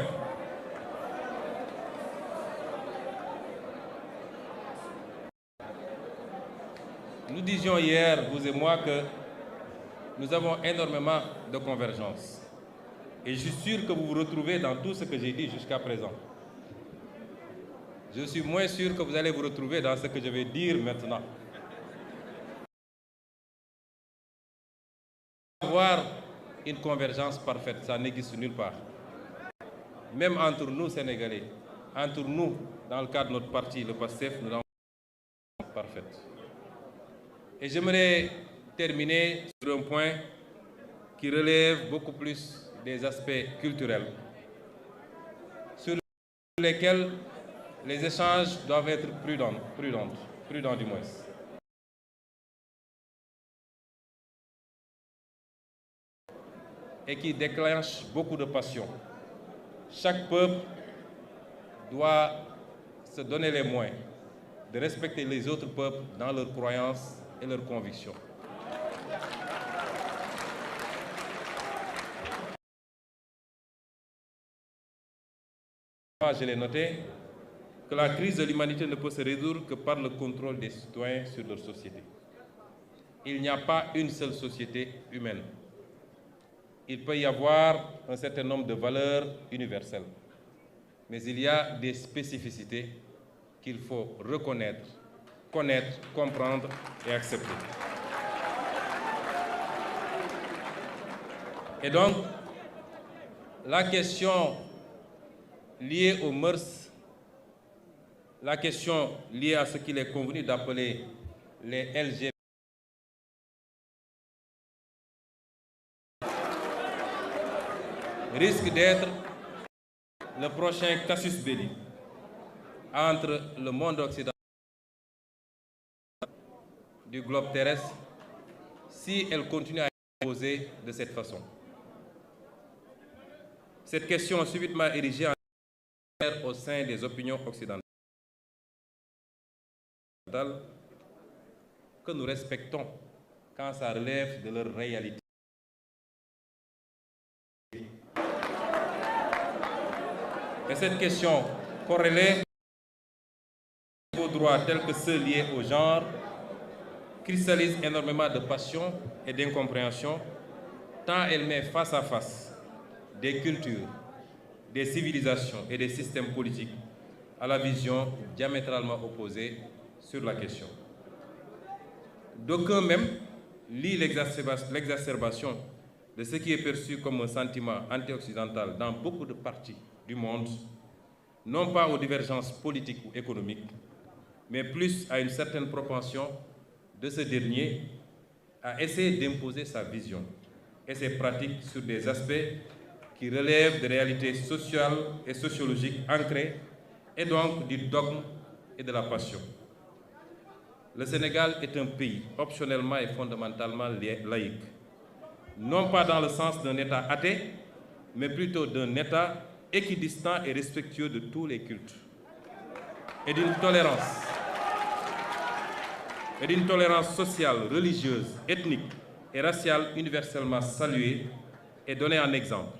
Nous disions hier, vous et moi, que nous avons énormément de convergences. Et je suis sûr que vous vous retrouvez dans tout ce que j'ai dit jusqu'à présent. Je suis moins sûr que vous allez vous retrouver dans ce que je vais dire maintenant. Avoir une convergence parfaite, ça n'existe nulle part. Même entre nous, Sénégalais, entre nous, dans le cadre de notre parti, le PASTEF, nous avons une convergence parfaite. Et j'aimerais terminer sur un point qui relève beaucoup plus des aspects culturels lesquels les échanges doivent être prudents du moins. Et qui déclenchent beaucoup de passion. Chaque peuple doit se donner les moyens de respecter les autres peuples dans leurs croyances et leurs convictions. Je l'ai noté, que la crise de l'humanité ne peut se résoudre que par le contrôle des citoyens sur leur société. Il n'y a pas une seule société humaine. Il peut y avoir un certain nombre de valeurs universelles, mais il y a des spécificités qu'il faut reconnaître, connaître, comprendre et accepter. Et donc, la question liée aux mœurs, la question liée à ce qu'il est convenu d'appeler les LGBT, risque d'être le prochain casus belli entre le monde occidental du globe terrestre si elle continue à être posée de cette façon. Cette question subitement érigée en guerre au sein des opinions occidentales que nous respectons quand ça relève de leur réalité. Et cette question corrélée aux droits tels que ceux liés au genre cristallise énormément de passion et d'incompréhension, tant elle met face à face des cultures, des civilisations et des systèmes politiques à la vision diamétralement opposée sur la question. D'aucuns même lient l'exacerbation de ce qui est perçu comme un sentiment anti-occidental dans beaucoup de parties du monde, non pas aux divergences politiques ou économiques, mais plus à une certaine propension de ce dernier à essayer d'imposer sa vision et ses pratiques sur des aspects qui relèvent de réalités sociales et sociologiques ancrées et donc du dogme et de la passion. Le Sénégal est un pays optionnellement et fondamentalement laïque, non pas dans le sens d'un État athée, mais plutôt d'un État équidistant et respectueux de tous les cultes, et d'une tolérance sociale, religieuse, ethnique et raciale universellement saluée et donnée en exemple.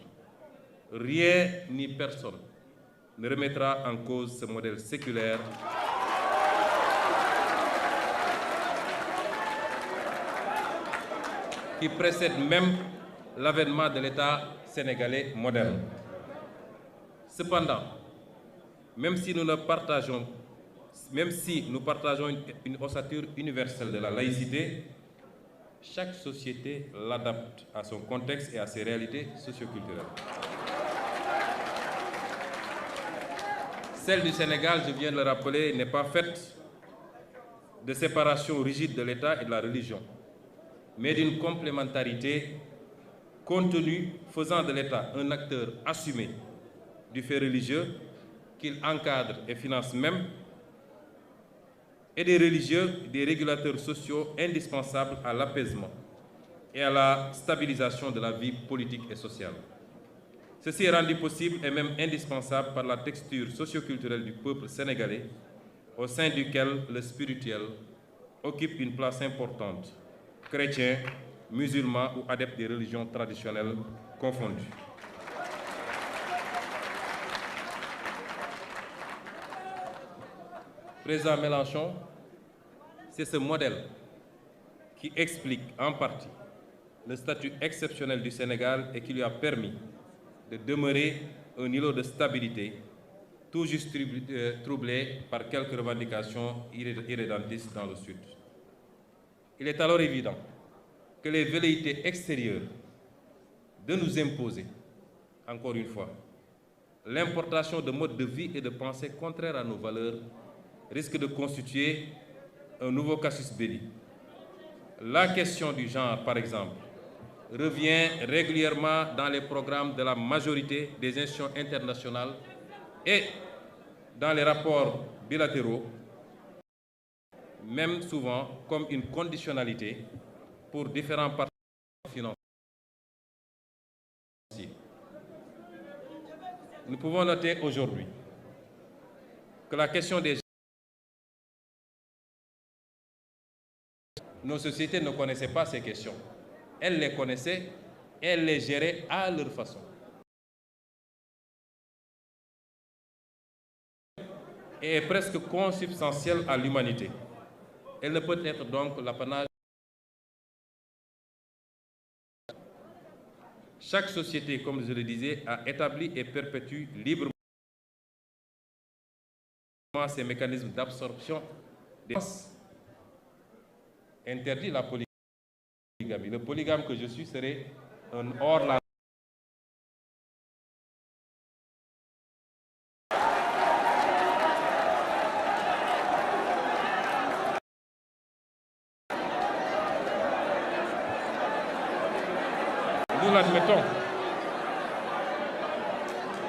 Rien ni personne ne remettra en cause ce modèle séculaire qui précède même l'avènement de l'État sénégalais moderne. Cependant, même si nous partageons une ossature universelle de la laïcité, chaque société l'adapte à son contexte et à ses réalités socioculturelles. Celle du Sénégal, je viens de le rappeler, n'est pas faite de séparation rigide de l'État et de la religion, mais d'une complémentarité contenue faisant de l'État un acteur assumé du fait religieux qu'il encadre et finance même, et des religieux, des régulateurs sociaux indispensables à l'apaisement et à la stabilisation de la vie politique et sociale. Ceci est rendu possible et même indispensable par la texture socioculturelle du peuple sénégalais, au sein duquel le spirituel occupe une place importante, chrétiens, musulmans ou adeptes des religions traditionnelles confondues. Président Mélenchon, c'est ce modèle qui explique en partie le statut exceptionnel du Sénégal et qui lui a permis de demeurer un îlot de stabilité, tout juste troublé par quelques revendications irrédentistes dans le Sud. Il est alors évident que les velléités extérieures de nous imposer, encore une fois, l'importation de modes de vie et de pensée contraires à nos valeurs risque de constituer un nouveau casus belli. La question du genre, par exemple, revient régulièrement dans les programmes de la majorité des institutions internationales et dans les rapports bilatéraux, même souvent comme une conditionnalité pour différents partenaires financiers. Nous pouvons noter aujourd'hui que la question des... Nos sociétés ne connaissaient pas ces questions. Elles les connaissaient et elles les géraient à leur façon. Et est presque consubstantielle à l'humanité. Elle ne peut être donc l'apanage. Chaque société, comme je le disais, a établi et perpétue librement ces mécanismes d'absorption des... Interdit la polygamie. Le polygame que je suis serait un hors-la... Nous l'admettons.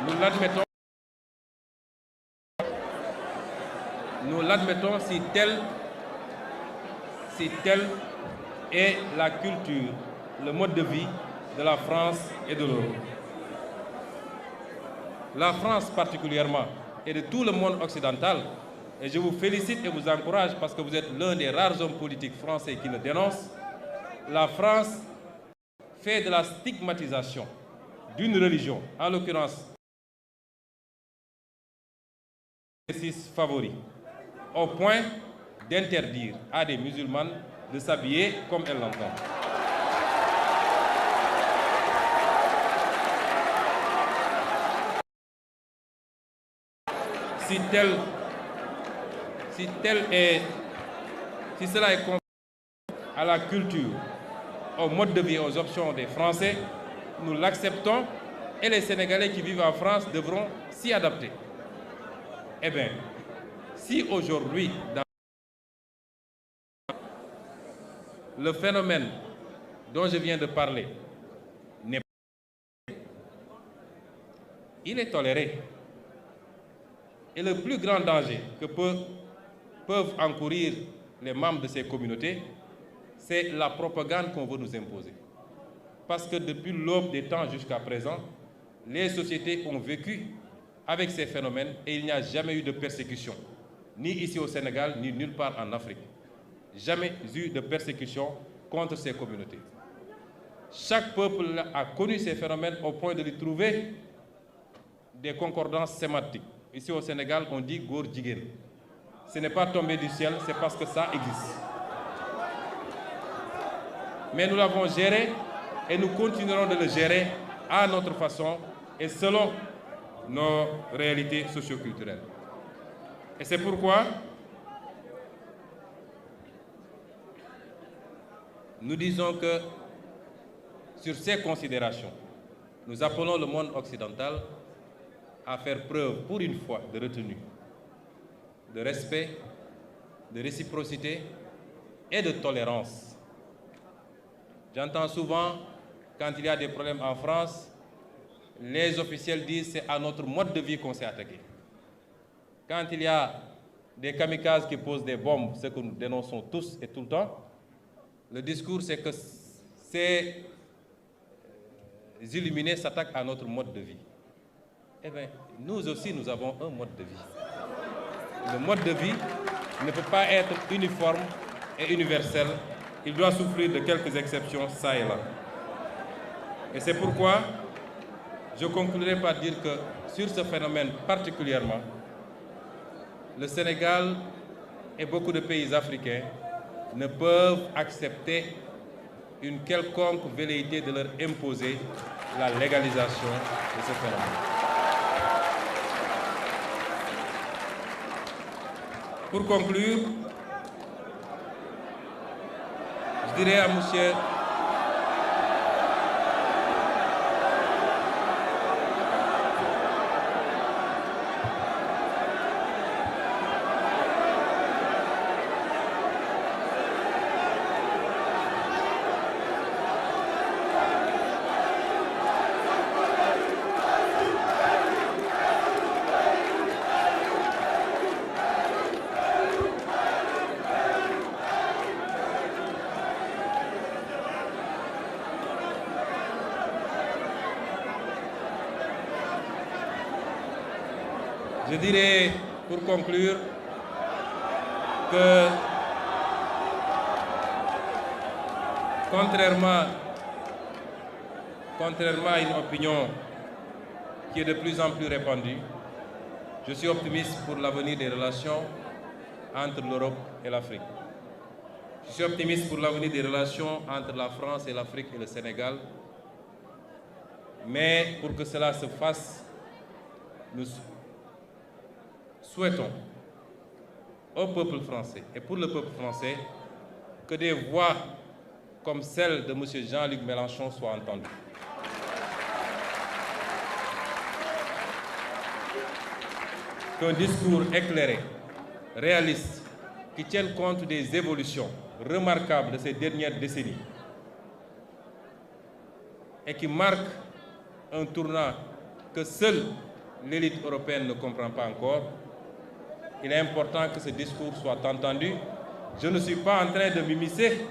Nous l'admettons. Nous l'admettons si telle est la culture, le mode de vie de la France et de l'Europe. La France particulièrement et de tout le monde occidental, et je vous félicite et vous encourage parce que vous êtes l'un des rares hommes politiques français qui le dénoncent, la France fait de la stigmatisation d'une religion, en l'occurrence, favori, au point d'interdire à des musulmanes de s'habiller comme elles l'entendent. Si cela est conforme à la culture, au mode de vie, aux options des Français, nous l'acceptons et les Sénégalais qui vivent en France devront s'y adapter. Eh bien, si aujourd'hui, dans le phénomène dont je viens de parler n'est pas... Il est toléré. Et le plus grand danger que peuvent encourir les membres de ces communautés, c'est la propagande qu'on veut nous imposer. Parce que depuis l'aube des temps jusqu'à présent, les sociétés ont vécu avec ces phénomènes et il n'y a jamais eu de persécution, ni ici au Sénégal, ni nulle part en Afrique. Jamais eu de persécution contre ces communautés. Chaque peuple a connu ces phénomènes au point de lui trouver des concordances sémantiques. Ici au Sénégal, on dit Gor Djigen. Ce n'est pas tombé du ciel, c'est parce que ça existe. Mais nous l'avons géré et nous continuerons de le gérer à notre façon et selon nos réalités socioculturelles. Et c'est pourquoi nous disons que sur ces considérations, nous appelons le monde occidental à faire preuve pour une fois de retenue, de respect, de réciprocité et de tolérance. J'entends souvent, quand il y a des problèmes en France, les officiels disent que c'est à notre mode de vie qu'on s'est attaqué. Quand il y a des kamikazes qui posent des bombes, ce que nous dénonçons tous et tout le temps, le discours c'est que ces illuminés s'attaquent à notre mode de vie. Eh bien, nous aussi, nous avons un mode de vie. Le mode de vie ne peut pas être uniforme et universel. Il doit souffrir de quelques exceptions, ça et là. Et c'est pourquoi je conclurai par dire que sur ce phénomène particulièrement, le Sénégal et beaucoup de pays africains ne peuvent accepter une quelconque velléité de leur imposer la légalisation de ce phénomène. Pour conclure, je dirais à M. Je dirais, pour conclure, que contrairement à une opinion qui est de plus en plus répandue, je suis optimiste pour l'avenir des relations entre l'Europe et l'Afrique. Je suis optimiste pour l'avenir des relations entre la France et l'Afrique et le Sénégal. Mais pour que cela se fasse, nous souhaitons au peuple français et pour le peuple français que des voix comme celle de M. Jean-Luc Mélenchon soient entendues. Qu'un discours éclairé, réaliste, qui tienne compte des évolutions remarquables de ces dernières décennies et qui marque un tournant que seule l'élite européenne ne comprend pas encore, il est important que ce discours soit entendu. Je ne suis pas en train de m'immiscer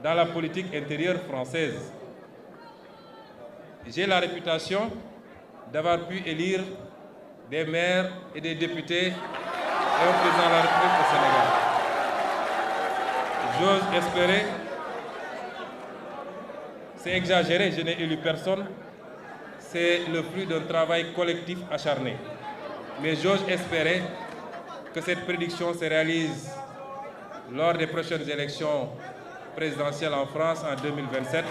dans la politique intérieure française. J'ai la réputation d'avoir pu élire des maires et des députés et un président de la République au Sénégal. J'ose espérer, c'est exagéré, je n'ai élu personne, c'est le fruit d'un travail collectif acharné. Mais j'ose espérer que cette prédiction se réalise lors des prochaines élections présidentielles en France en 2027.